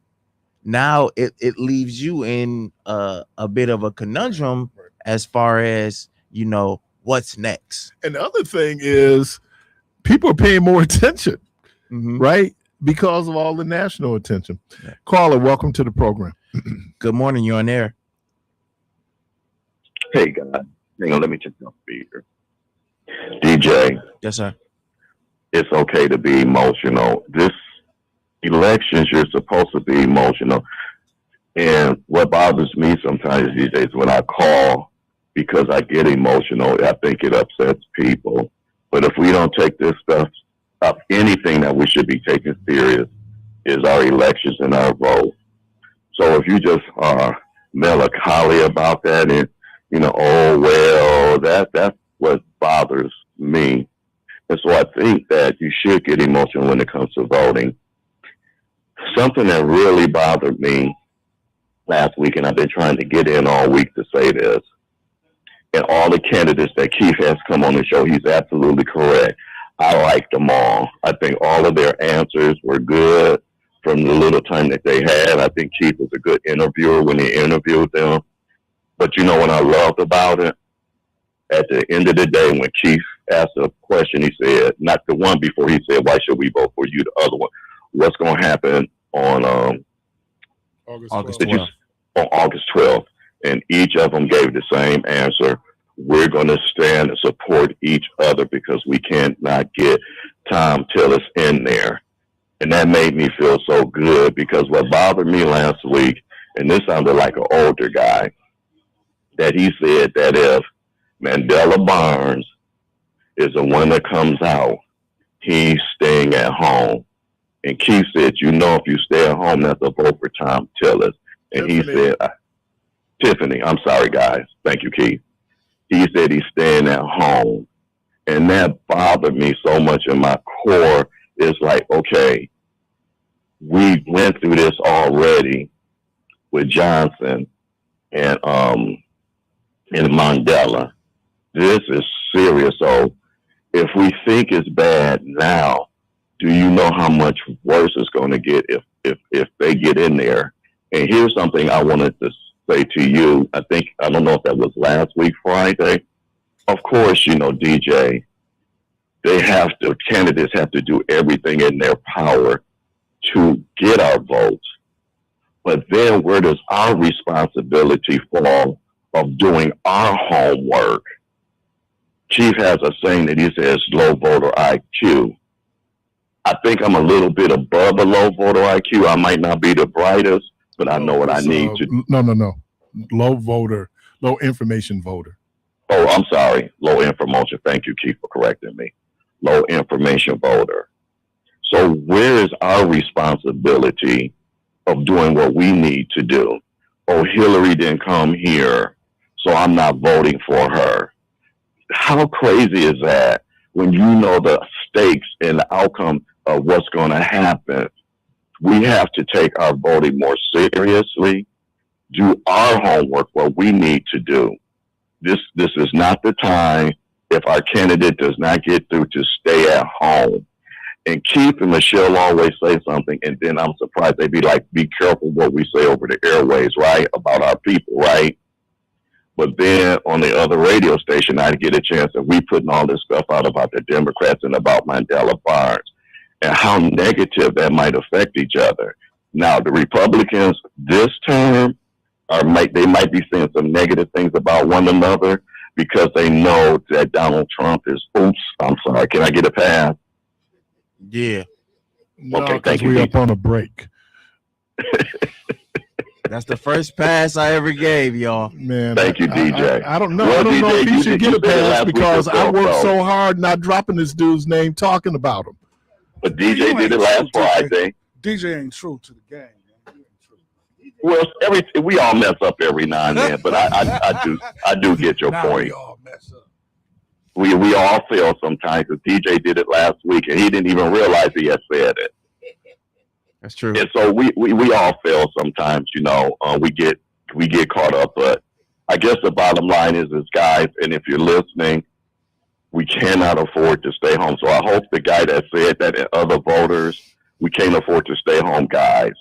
Now it leaves you in a bit of a conundrum, right, as far as, what's next. And the other thing is, people are paying more attention, right? Because of all the national attention. Yeah. Caller, welcome to the program. Good morning. You're on air. Hey, guys. Hang on, let me check your speaker. DJ, Yes, sir. it's okay to be emotional. This elections, you're supposed to be emotional. And what bothers me sometimes these days when I call, because I get emotional, I think it upsets people. But if we don't take this stuff up, anything that we should be taking serious is our elections and our vote. So if you just are melancholy about that and, you know, oh, well, that's what bothers me. And so I think that you should get emotional when it comes to voting. Something that really bothered me last week, and I've been trying to get in all week to say this, and all the candidates that Keith has come on the show, he's absolutely correct. I like them all. I think all of their answers were good from the little time that they had. I think Keith was a good interviewer when he interviewed them. But you know what I loved about it? At the end of the day, when Keith asked a question, he said, not the one before, he said, why should we vote for you? The other one, what's going to happen on August 12th. on August 12th? And each of them gave the same answer. We're going to stand and support each other because we cannot get Tom Tillis in there. And that made me feel so good, because what bothered me last week, and this sounded like an older guy, that he said that if Mandela Barnes is the one that comes out, he's staying at home. And Keith said, you know, if you stay at home, that's a vote for Tom Tillis. And Tiffany. He said, Tiffany, I'm sorry, guys. Thank you, Keith. He said he's staying at home. And that bothered me so much in my core. It's like, okay, we went through this already with Johnson and Mandela. This is serious. So if we think it's bad now, do you know how much worse it's going to get if they get in there? And here's something I wanted to say to you. I don't know if that was last week, Friday. Of course, you know, DJ, candidates have to do everything in their power to get our votes. But then where does our responsibility fall of doing our homework? Chief has a saying that he says low voter IQ. I think I'm a little bit above the low voter IQ. I might not be the brightest, but I know what I need to. No. Low information voter. Oh, I'm sorry. Low information. Thank you, Chief, for correcting me. Low information voter. So where is our responsibility of doing what we need to do? Oh, Hillary didn't come here, so I'm not voting for her. How crazy is that when you know the stakes and the outcome of what's going to happen? We have to take our voting more seriously, do our homework, what we need to do. This is not the time, if our candidate does not get through, to stay at home. And Keith and Michelle always say something, and then I'm surprised. They be like, be careful what we say over the airways, right, about our people, right? But then on the other radio station, I get a chance that we putting all this stuff out about the Democrats and about Mandela Barnes and how negative that might affect each other. Now, the Republicans this term they might be saying some negative things about one another because they know that Donald Trump is, oops, I'm sorry, can I get a pass? Yeah. No, okay, thank you. We up on a break. That's the first pass I ever gave, y'all. Man, thank you, DJ. I don't know. Well, I don't DJ, know if he should get a pass because I worked so so hard not dropping this dude's name, talking about him. But DJ did it last Friday. DJ ain't true to the game. Well, we all mess up every now and then, but I do get your point. We all mess up. We all fail sometimes. Because DJ did it last week, and he didn't even realize he had said it. That's true. And so we all fail sometimes. You know, we get caught up. But I guess the bottom line is guys, and if you're listening, we cannot afford to stay home. So I hope the guy that said that and other voters, we can't afford to stay home, guys.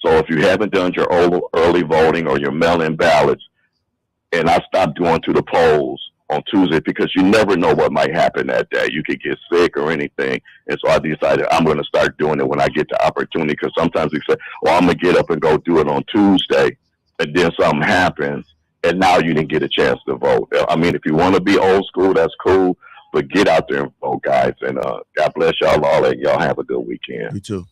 So if you haven't done your early voting or your mail-in ballots, and I stopped going to the polls on Tuesday because you never know what might happen that day. You could get sick or anything. And so I decided I'm going to start doing it when I get the opportunity, because sometimes we say, well, I'm going to get up and go do it on Tuesday, and then something happens, and now you didn't get a chance to vote. I mean, if you want to be old school, that's cool, but get out there and vote, guys. And God bless y'all all, and y'all have a good weekend. You too.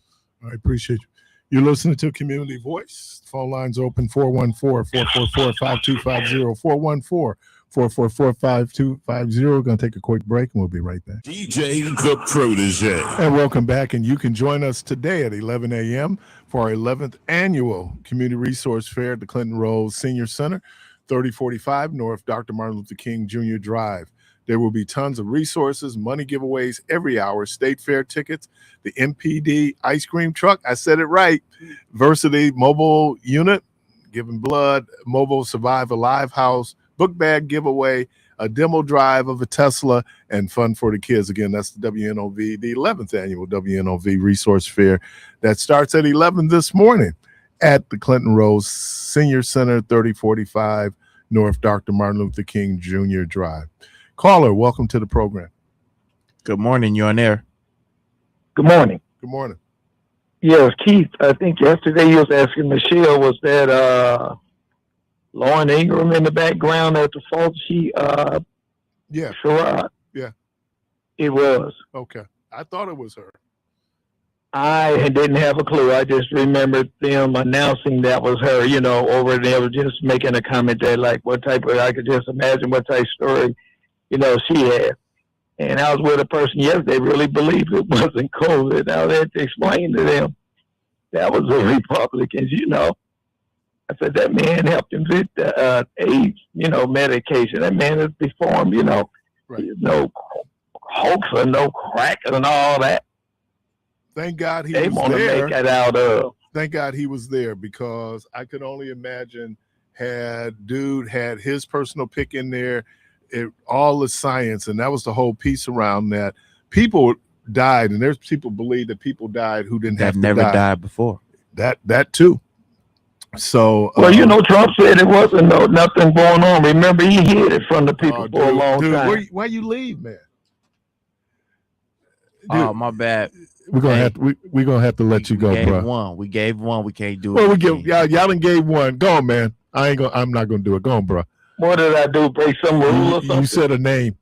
I appreciate you. You're listening to Community Voice. Phone lines open 414-444-5250, 414-444-5250. Going to take a quick break, and we'll be right back. DJ the Protege. And welcome back, and you can join us today at 11 a.m. for our 11th annual Community Resource Fair at the Clinton Rose Senior Center, 3045 North Dr. Martin Luther King Jr. Drive. There will be tons of resources, money giveaways every hour, state fair tickets, the MPD ice cream truck. I said it right. Versity mobile unit, giving blood, mobile survive alive house, book bag giveaway, a demo drive of a Tesla, and fun for the kids. Again, that's the WNOV, the 11th annual WNOV Resource Fair that starts at 11 this morning at the Clinton Rose Senior Center, 3045 North Dr. Martin Luther King Jr. Drive. Caller, welcome to the program. Good morning. You're on air. Good morning. Good morning. Yes, Keith, I think yesterday you was asking Michelle, was that Lauren Ingram in the background at the fault? Yeah. Sherrod. Yeah. It was. Okay. I thought it was her. I didn't have a clue. I just remembered them announcing that was her, over there, was just making a comment that, like, I could just imagine what type of story, she had. And I was with a person yesterday really believed it wasn't COVID. I had to explain to them that was the Republicans, I said, that man helped him with the AIDS, medication. That man is deformed, right. No hoax or no crack and all that. Thank God he they was want there. to make it out of. Thank God he was there, because I could only imagine had dude had his personal pick in there, all the science, and that was the whole piece around that. People died, and there's people believe that people died who didn't have to never die. died before. That too. So well, Trump said it wasn't nothing going on. Remember, he hid it from the people for a long time. Why you leave, man? Oh, my bad. We're gonna have to let you go, bro. We gave one. We can't do well, it. We give y'all done gave one. Go on, man. I'm not gonna do it. Go on, bro. What did I do? Break some rule or something? You said a name.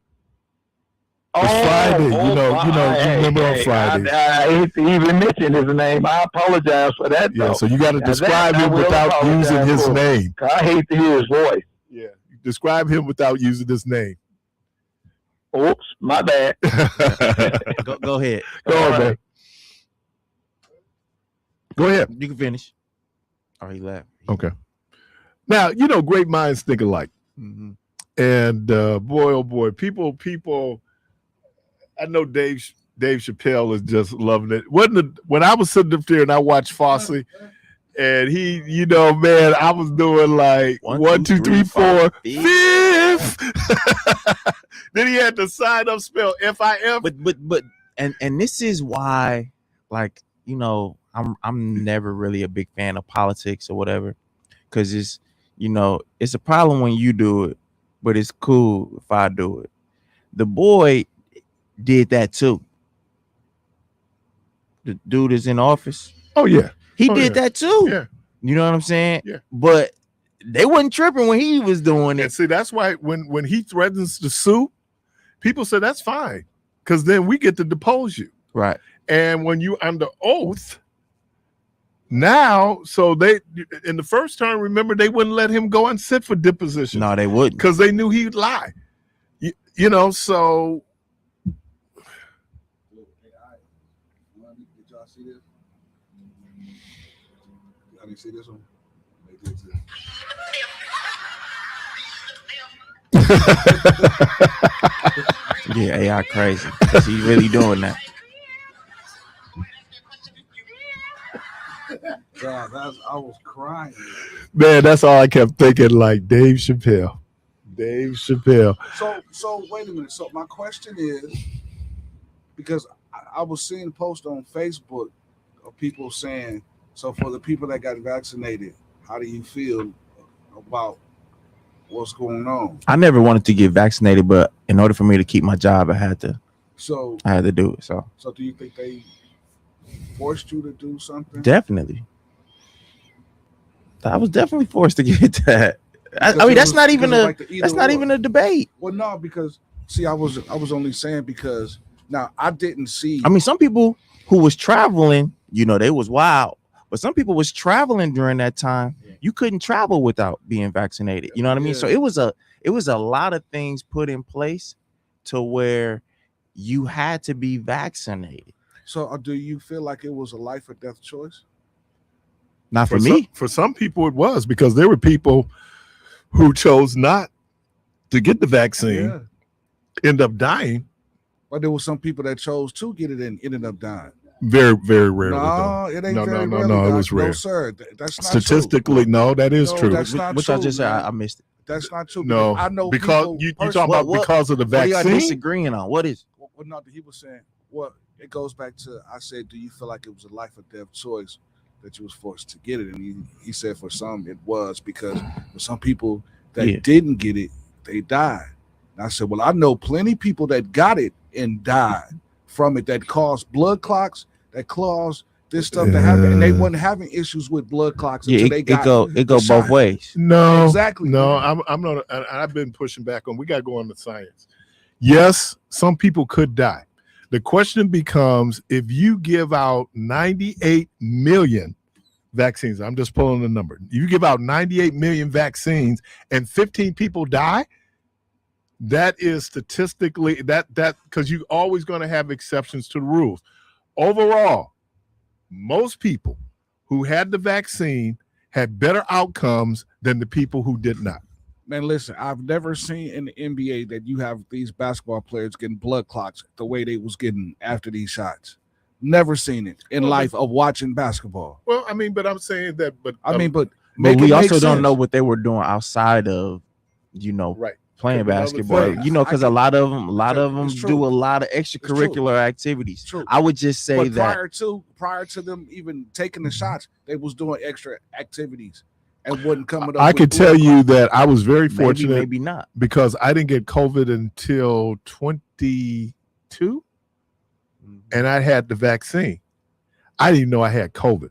It's Friday. You remember on Friday. I hate to even mention his name. I apologize for that. Yeah, though. so you got to describe him without using his name. I hate to hear his voice. Yeah, describe him without using his name. Oops, my bad. Go ahead. Go on, man. Go ahead. You can finish. Oh, he left. Okay. Now, great minds think alike. Mm-hmm. And boy, oh boy, people. I know Dave Chappelle is just loving it. When I was sitting up there and I watched Fosse, and he, man, I was doing like 1, 2, 3, 4, 5th. Then he had to sign up spell FIF. But and this is why, like, I'm never really a big fan of politics or whatever, because it's a problem when you do it, but it's cool if I do it. The boy did that too. The dude is in office. Oh yeah, he did that too. Yeah, you know what I'm saying? Yeah, but they wasn't tripping when he was doing it. And see, that's why when he threatens to sue, people say that's fine, because then we get to depose you. Right. And when you under oath, now, so they in the first term, remember, they wouldn't let him go and sit for deposition. No, they wouldn't, because they knew he'd lie. So. Did y'all see this? Y'all didn't see this one? Yeah, AI crazy. He's really doing that. God, I was crying. Man, that's all I kept thinking, like Dave Chappelle. So wait a minute. So my question is, because I was seeing a post on Facebook of people saying, so for the people that got vaccinated, how do you feel about what's going on? I never wanted to get vaccinated, but in order for me to keep my job, I had to do it. So do you think they forced you to do something? Definitely. I was definitely forced to get that. I mean, that's not even a debate. Well, no, because see, I was only saying because now I didn't see. I mean, some people who was traveling, they was wild, but some people was traveling during that time. You couldn't travel without being vaccinated. You know what I mean? So it was a lot of things put in place to where you had to be vaccinated. So do you feel like it was a life or death choice? Not for me. For some people, it was, because there were people who chose not to get the vaccine, end up dying. But there were some people that chose to get it and ended up dying. Very, very rarely. No, it ain't very rarely. No, it was rare. No, sir. That's not statistically true. No, that is true. That's not Which true, I just said, man. I missed it. That's not true. No, I know because you talking about because of the vaccine. What are y'all disagreeing on? What is? Well, no, he was saying. Well, it goes back to, I said, do you feel like it was a life or death choice that you was forced to get it? And he said for some it was, because for some people that didn't get it, they died. And I said, well, I know plenty of people that got it and died from it, that caused blood clots, that caused this stuff to happen, and they wasn't having issues with blood clots until they got it go both ways. No, exactly. No, I'm not. I've been pushing back on. We got to go on the science. Yes, some people could die. The question becomes, if you give out 98 million vaccines, I'm just pulling the number. You give out 98 million vaccines and 15 people die, that is statistically that because you're always going to have exceptions to the rules. Overall, most people who had the vaccine had better outcomes than the people who did not. Man, listen, I've never seen in the NBA that you have these basketball players getting blood clots the way they was getting after these shots. Never seen it in life of watching basketball. Well, I mean, but I'm saying that, but we also don't know what they were doing outside of, playing basketball, because a lot of them do a lot of extracurricular activities. True. I would just say that prior to them even taking the shots, they was doing extra activities and wasn't coming up. I could tell you that I was very fortunate, maybe not, because I didn't get COVID until 22, and I had the vaccine. I didn't even know I had COVID.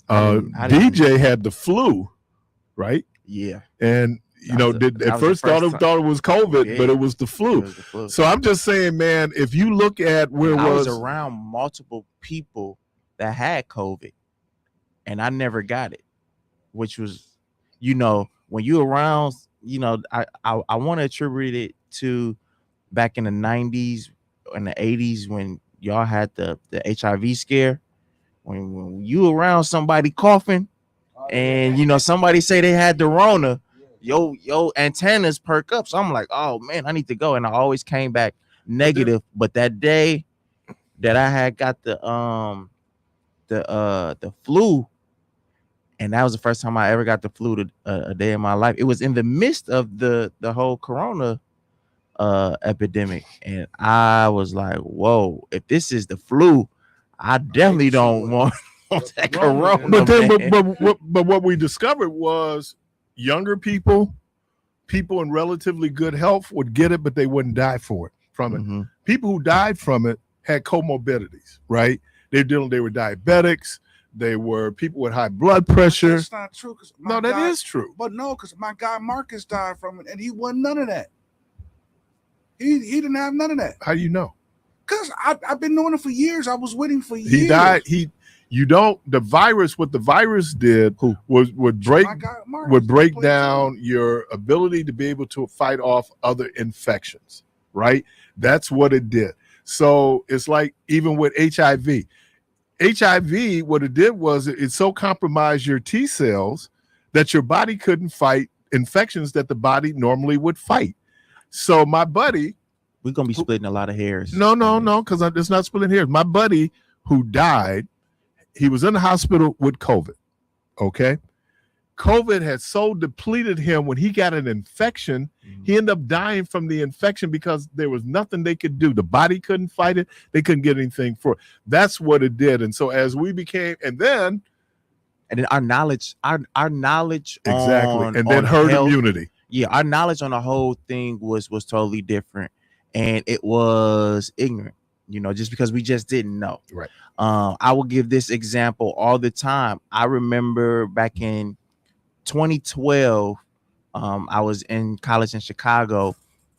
DJ had the flu, right? Yeah, and at first thought it was COVID, but it was the flu. So I'm just saying, man, if you look at where I was around multiple people that had COVID, and I never got it, which was, when you around, I want to attribute it to back in the 90s and the 80s when y'all had the HIV scare, when you around somebody coughing and somebody say they had the Rona, yo antennas perk up. So I'm like, oh man, I need to go. And I always came back negative. But that day that I had got the flu, and that was the first time I ever got the flu a day in my life. It was in the midst of the whole Corona epidemic, and I was like, whoa, if this is the flu, I definitely don't want that Corona. But what we discovered was younger people in relatively good health would get it, but they wouldn't die from it. People who died from it had comorbidities, right? They were diabetics. They were people with high blood pressure. That's not true. No, that is true. But no, because my guy Marcus died from it, and he wasn't none of that. He didn't have none of that. How do you know? Because I've been knowing it for years. I was waiting for years. He died. The virus, what the virus did would break down your ability to be able to fight off other infections, right? That's what it did. So it's like even with HIV. HIV, what it did was it so compromised your T cells that your body couldn't fight infections that the body normally would fight. So my buddy, we're gonna be splitting a lot of hairs. No, because it's not splitting hairs. My buddy who died, he was in the hospital with COVID. Okay. COVID had so depleted him when he got an infection, he ended up dying from the infection because there was nothing they could do. The body couldn't fight it. They couldn't get anything for it. That's what it did. And so as we became, and then our knowledge exactly, and then herd immunity. Yeah, our knowledge on the whole thing was totally different, and it was ignorant. Just because we just didn't know. Right. I will give this example all the time. I remember back in 2012, I was in college in Chicago,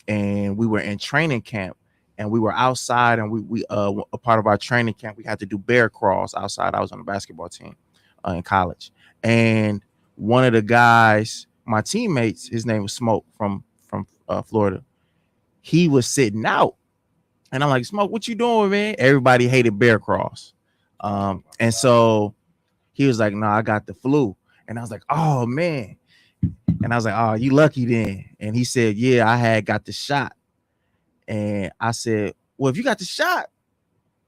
and we were in training camp, and we were outside, and we a part of our training camp, we had to do bear crawls outside. I was on the basketball team in college, and one of the guys, my teammates, his name was Smoke from Florida. He was sitting out, and I'm like, Smoke, what you doing, man? Everybody hated bear crawls, and so he was like, no, I got the flu, and I was like, oh man. And I was like, oh, you lucky then. And he said, yeah, I had got the shot. And I said, well, if you got the shot,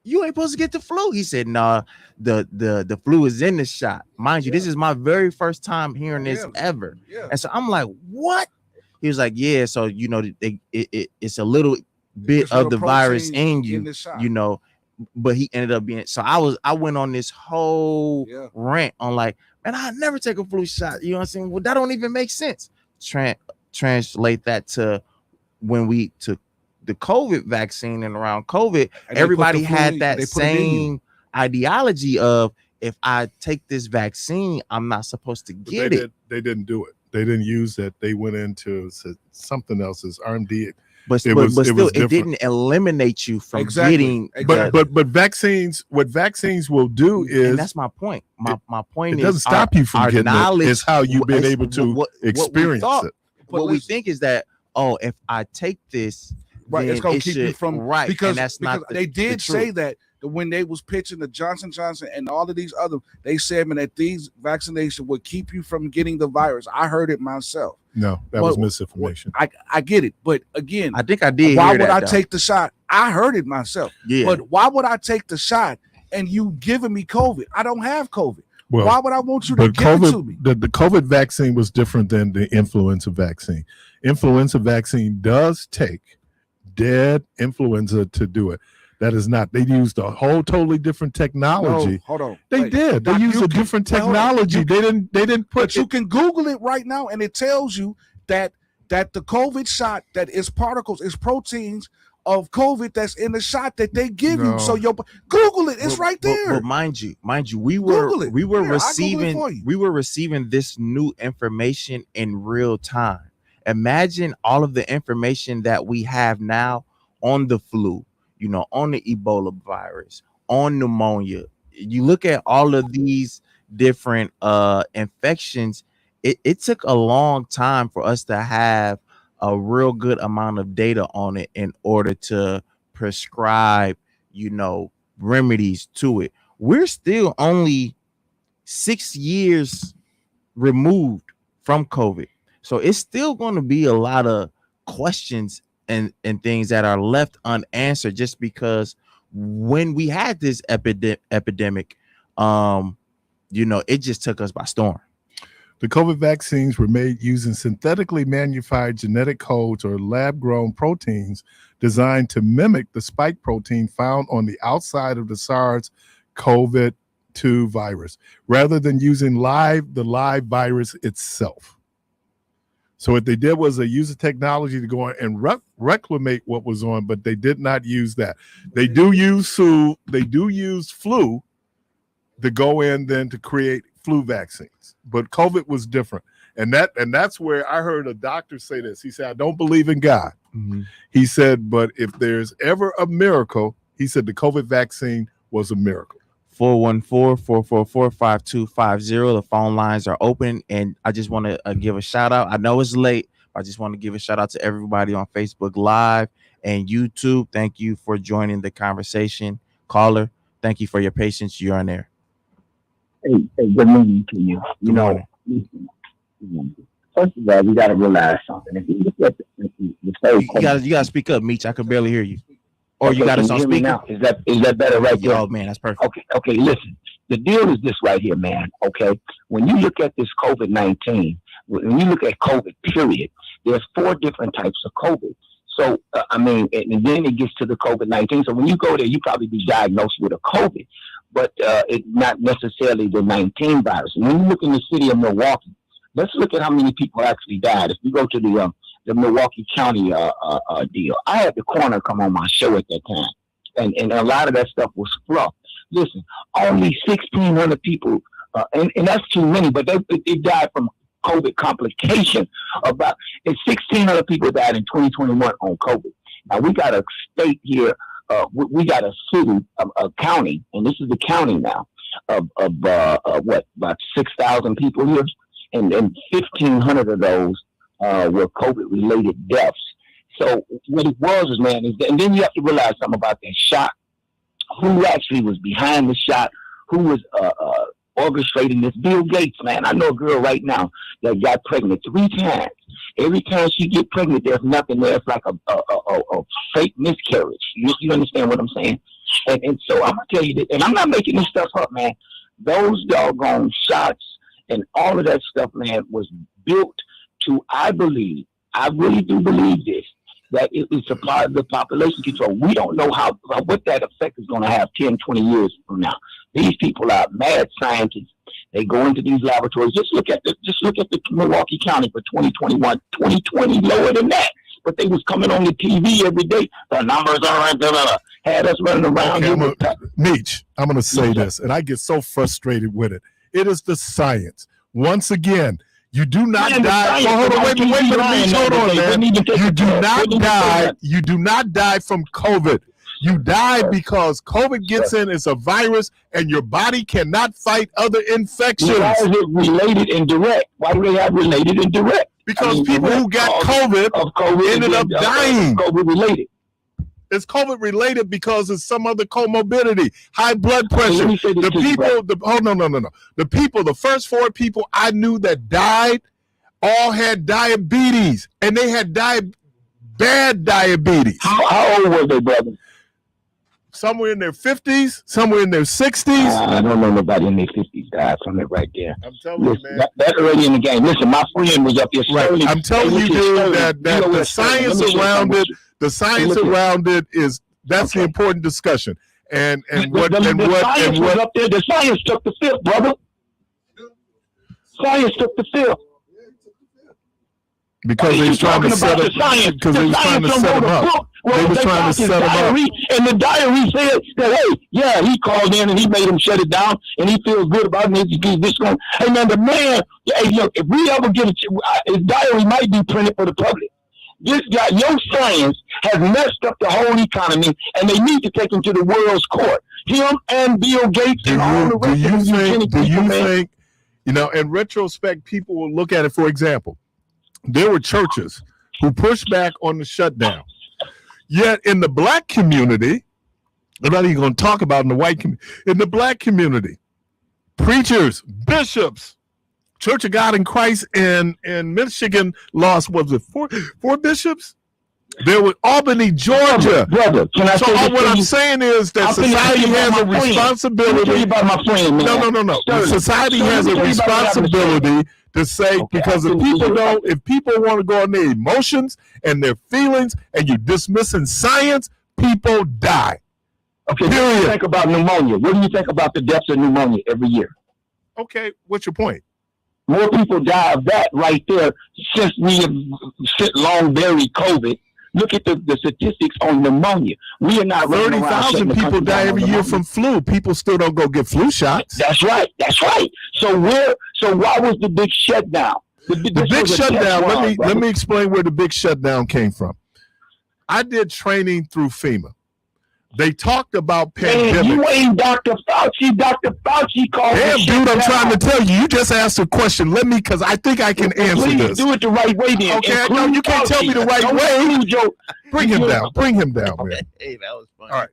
you ain't supposed to get the flu. He said, nah, the flu is in the shot. Mind you, this is my very first time hearing this ever. Yeah. And so I'm like, what? He was like, yeah, so, you know, it's a little bit of the virus in you, you know, but he ended up being, so I went on this whole rant on like, man, I never take a flu shot. You know what I'm saying? Well, that don't even make sense. Translate that to when we took the COVID vaccine, and around COVID, and everybody had that same ideology of, if I take this vaccine, I'm not supposed to get it. They didn't do it. They didn't use that. They went into something else's RMD. But still, it didn't eliminate you from getting. But vaccines, what vaccines will do is, and that's my point. My point is, it doesn't stop you from getting it. It's how you've been able to experience it. What we think is that, oh, if I take this, right, it's gonna keep you from right, because, and that's not they did say that when they was pitching the Johnson and all of these other, they said, man, that these vaccinations would keep you from getting the virus. I heard it myself. No, that was misinformation. I get it, but again, I think I did. Why would I take the shot? I heard it myself. Yeah. But why would I take the shot and you giving me COVID? I don't have COVID. Well, why would I want you to give it to me? The COVID vaccine was different than the influenza vaccine. Influenza vaccine does take dead influenza to do it. That is not. They used a whole totally different technology. No, hold on. They did. They used a different technology. They didn't put. But you can Google it right now, and it tells you that the COVID shot, that is particles, is proteins of COVID that's in the shot that they give you. So Google it. It's right there. But mind you, we were receiving this new information in real time. Imagine all of the information that we have now on the flu, you know, on the Ebola virus, on pneumonia. You look at all of these different infections. It took a long time for us to have a real good amount of data on it in order to prescribe, you know, remedies to it. We're still only 6 years removed from COVID. So it's still going to be a lot of questions and things that are left unanswered, just because when we had this epidemic, you know, it just took us by storm. The COVID vaccines were made using synthetically manufactured genetic codes or lab-grown proteins designed to mimic the spike protein found on the outside of the SARS-CoV-2 virus, rather than using the live virus itself. So what they did was they used the technology to go on and reclimate what was on, but they did not use that. They do use flu to go in then to create flu vaccines, but COVID was different. And that's where I heard a doctor say this. He said, I don't believe in God. Mm-hmm. He said, but if there's ever a miracle, he said the COVID vaccine was a miracle. 414-444-5250. The phone lines are open, and I just want to give a shout out. I know it's late. I just want to give a shout out to everybody on Facebook Live and YouTube. Thank you for joining the conversation. Caller, thank you for your patience. You're on there. Hey, good morning to you. First of all, we got to realize something. If you look at you gotta speak up, Meech. I could barely hear you. Or you got us on speaker now. Is that better right there? Oh man, that's perfect. Okay. Listen, the deal is this right here, man. Okay, when you look at this COVID-19, when you look at COVID, period, there's 4 different types of COVID. So and then it gets to the COVID-19. So when you go there, you probably be diagnosed with a COVID, but it's not necessarily the 19 virus. And when you look in the city of Milwaukee, let's look at how many people actually died. If you go to the Milwaukee County deal. I had the coroner come on my show at that time, and a lot of that stuff was fluff. Listen, only 1,600 people, and that's too many, but they died from COVID complication about, and 1,600 people died in 2021 on COVID. Now we got a state here, we got a city, a county, and this is the county now, of what, about 6,000 people here, and 1,500 of those were COVID-related deaths. So what it was is, man, and then you have to realize something about that shot. Who actually was behind the shot? Who was orchestrating this? Bill Gates, man. I know a girl right now that got pregnant 3 times. Every time she get pregnant, there's nothing there. It's like a fake miscarriage. You understand what I'm saying? And so I'm gonna tell you that, and I'm not making this stuff up, man. Those doggone shots and all of that stuff, man, was built to, I really do believe this, that it is a part of the population control. We don't know what that effect is going to have 10, 20 years from now. These people are mad scientists. They go into these laboratories. Just look at the Milwaukee County for 2021, 2020, lower than that. But they was coming on the TV every day. The numbers are had us running around. Okay, Meech, I'm going to say this, and I get so frustrated with it. It is the science. Once again, you do not die. Oh, hold on, wait a minute. Hold on, man. You do not die. You do not die from COVID. You die because COVID gets in. It's a virus, and your body cannot fight other infections. Why is it related and direct? Why do they have related and direct? Because people who got COVID ended up dying. COVID related. It's COVID related because it's some other comorbidity, high blood pressure. The first 4 people I knew that died all had diabetes, and they had bad diabetes. How old were they, brother? Somewhere in their 50s, somewhere in their 60s. I don't know nobody in their 50s died from it right there. I'm telling you, man. That early in the game. Listen, my friend was up there. Right. I'm telling you, dude, that the science around it. The science around it is the important discussion. And what was up there. The science took the field, brother. Science took the field. Because they was trying to set up. Because they was trying to set them up. They was trying to set them up. And the diary said that, hey, yeah, he called in and he made him shut it down, and he feels good about it. Hey, man, the man, hey, look, if we ever get his diary might be printed for the public. This guy, your science has messed up the whole economy, and they need to take him to the world's court. Him and Bill Gates and all the rest of them. Do you think, in retrospect, people will look at it, for example, there were churches who pushed back on the shutdown. Yet in the black community, I'm not even going to talk about in the white community, in the black community, preachers, bishops, Church of God in Christ in Michigan lost, was it four bishops? There was Albany, Georgia. Brother, can I say what I'm saying is that society has a responsibility. No. Society has a responsibility to say, because if people want to go on their emotions and their feelings, and you're dismissing science, people die. Okay, what do you think about pneumonia? What do you think about the deaths of pneumonia every year? Okay, what's your point? More people die of that right there since we have long buried COVID. Look at the statistics on pneumonia. We are not 30,000 people die every year from flu. People still don't go get flu shots. That's right. So why was the big shutdown? The big shutdown. Let me explain where the big shutdown came from. I did training through FEMA. They talked about pandemic. You ain't Dr. Fauci. Dr. Fauci called. Damn, dude, I'm trying to tell you. You just asked a question. Because I think I can answer this. Do it the right way, then. Okay, no, you can't tell me the right way. Bring him down, man. Hey, that was funny. All right.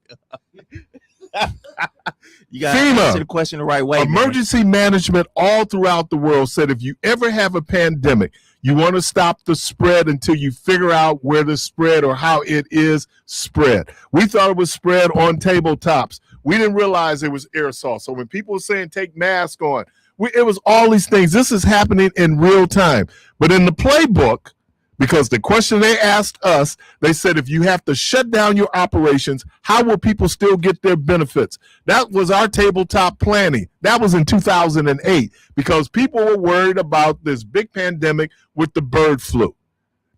You got to answer the question the right way. Emergency management all throughout the world said if you ever have a pandemic, you want to stop the spread until you figure out where the spread or how it is spread. We thought it was spread on tabletops. We didn't realize it was aerosol. So when people were saying take masks on, it was all these things. This is happening in real time. But in the playbook, because the question they asked us, they said, if you have to shut down your operations, how will people still get their benefits? That was our tabletop planning. That was in 2008, because people were worried about this big pandemic with the bird flu.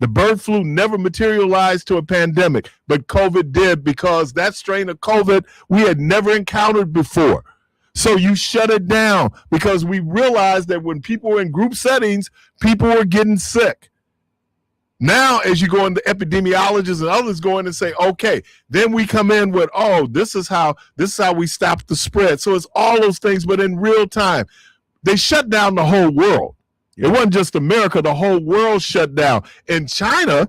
The bird flu never materialized to a pandemic, but COVID did, because that strain of COVID we had never encountered before. So you shut it down because we realized that when people were in group settings, people were getting sick. Now, as you go into epidemiologists and others go in and say, okay, then we come in with, oh, this is how we stop the spread. So it's all those things, but in real time, they shut down the whole world. Yeah. It wasn't just America, the whole world shut down. In China,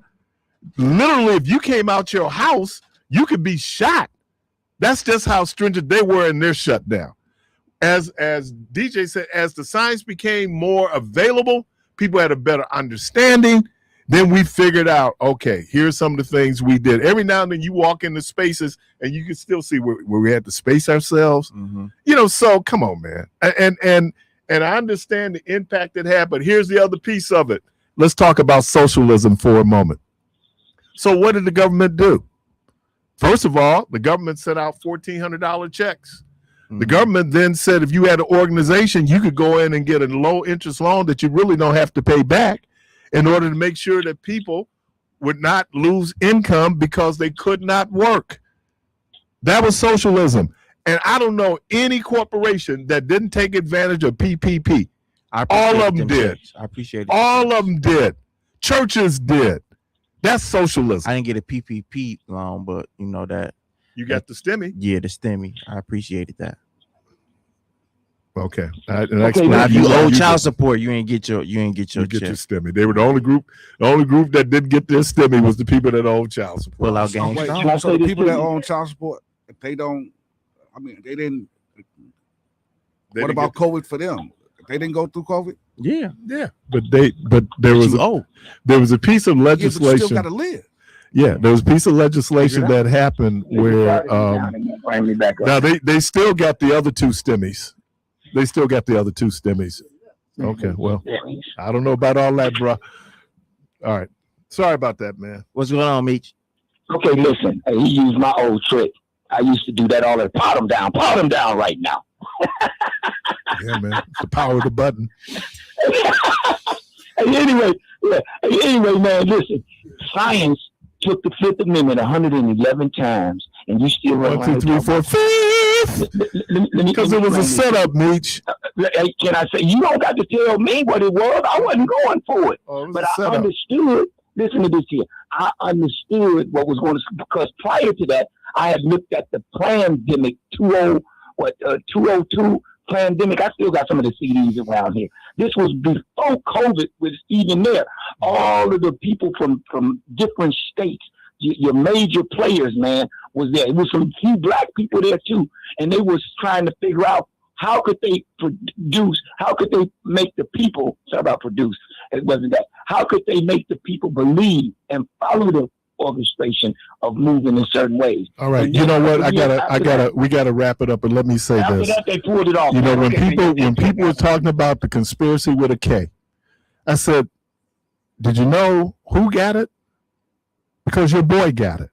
literally, if you came out your house, you could be shot. That's just how stringent they were in their shutdown. As DJ said, as the science became more available, people had a better understanding. Then we figured out, okay, here's some of the things we did. Every now and then you walk into spaces and you can still see where we had to space ourselves. Mm-hmm. You know, so come on, man. And I understand the impact it had, but here's the other piece of it. Let's talk about socialism for a moment. So what did the government do? First of all, the government sent out $1,400 checks. Mm-hmm. The government then said if you had an organization, you could go in and get a low interest loan that you really don't have to pay back, in order to make sure that people would not lose income because they could not work. That was socialism. And I don't know any corporation that didn't take advantage of PPP. All of them did. I appreciate it. All of them did. Churches did. That's socialism. I didn't get a PPP loan, but you know that. You got the STEMI? Yeah, the STEMI. I appreciated that. Okay. Now, if you owe child support, you ain't get your STEMI. They were the only group that didn't get their STEMI was the people that owe child support. Well, so the people that own child support, if they don't, I mean, they didn't. What about COVID for them? They didn't go through COVID. Yeah. But there was a piece of legislation. Yeah, but still got to live. Yeah, there was a piece of legislation that happened where now they still got the other two STEMIs. They still got the other two STEMIs. Okay, well, I don't know about all that, bro. All right. Sorry about that, man. What's going on, Meech? Okay, listen. Hey, he used my old trick. I used to do that all the time. Pot him down right now. Yeah, man. It's the power of the button. Anyway, man, listen. Science took the Fifth Amendment 111 times, and you still run 1, 2, 3, 4, 5. Because it was a setup, Meech. Can I say, you don't got to tell me what it was. I wasn't going for it. But I understood. Listen to this here. I understood what was going to, because prior to that, I had looked at the pandemic 202 pandemic. I still got some of the CDs around here. This was before COVID was even there. All of the people from different states, your major players, man, was there. It was some few black people there too, and they was trying to figure out how could they produce, how could they make the people, sorry about produce, it wasn't that, how could they make the people believe and follow the orchestration of moving in certain ways. All right, you know what? We gotta wrap it up, but let me say after this. That, they pulled it off. You know, when people were talking about the conspiracy with a K, I said, did you know who got it? Because your boy got it.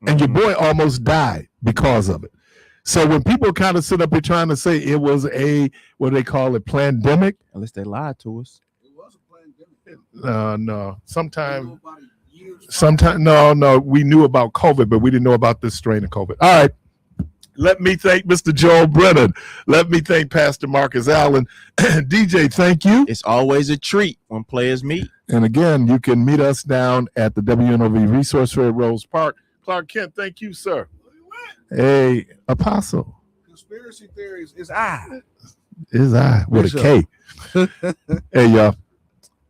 And your boy almost died because of it. So when people kind of sit up here trying to say it was a, what do they call it, pandemic? Unless they lied to us. It was a pandemic. No. Sometime, no. We knew about COVID, but we didn't know about this strain of COVID. All right. Let me thank Mr. Joel Brennan. Let me thank Pastor Marcus Allen. DJ, thank you. It's always a treat when players meet. And again, you can meet us down at the WNOV Resource Fair at Rose Park. Clark Kent, thank you, sir. Hey, Apostle. Conspiracy theories is I. Is I with a K. Hey, y'all.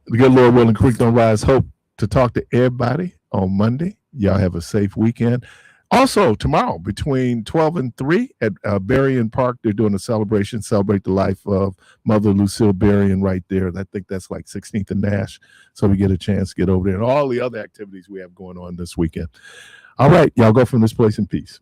The good Lord willing, Creek Don't Rise. Hope to talk to everybody on Monday. Y'all have a safe weekend. Also, tomorrow between 12 and 3 at Berrien Park, they're doing a celebration, celebrate the life of Mother Lucille Berrien right there. And I think that's like 16th and Nash. So we get a chance to get over there and all the other activities we have going on this weekend. All right, y'all go from this place in peace.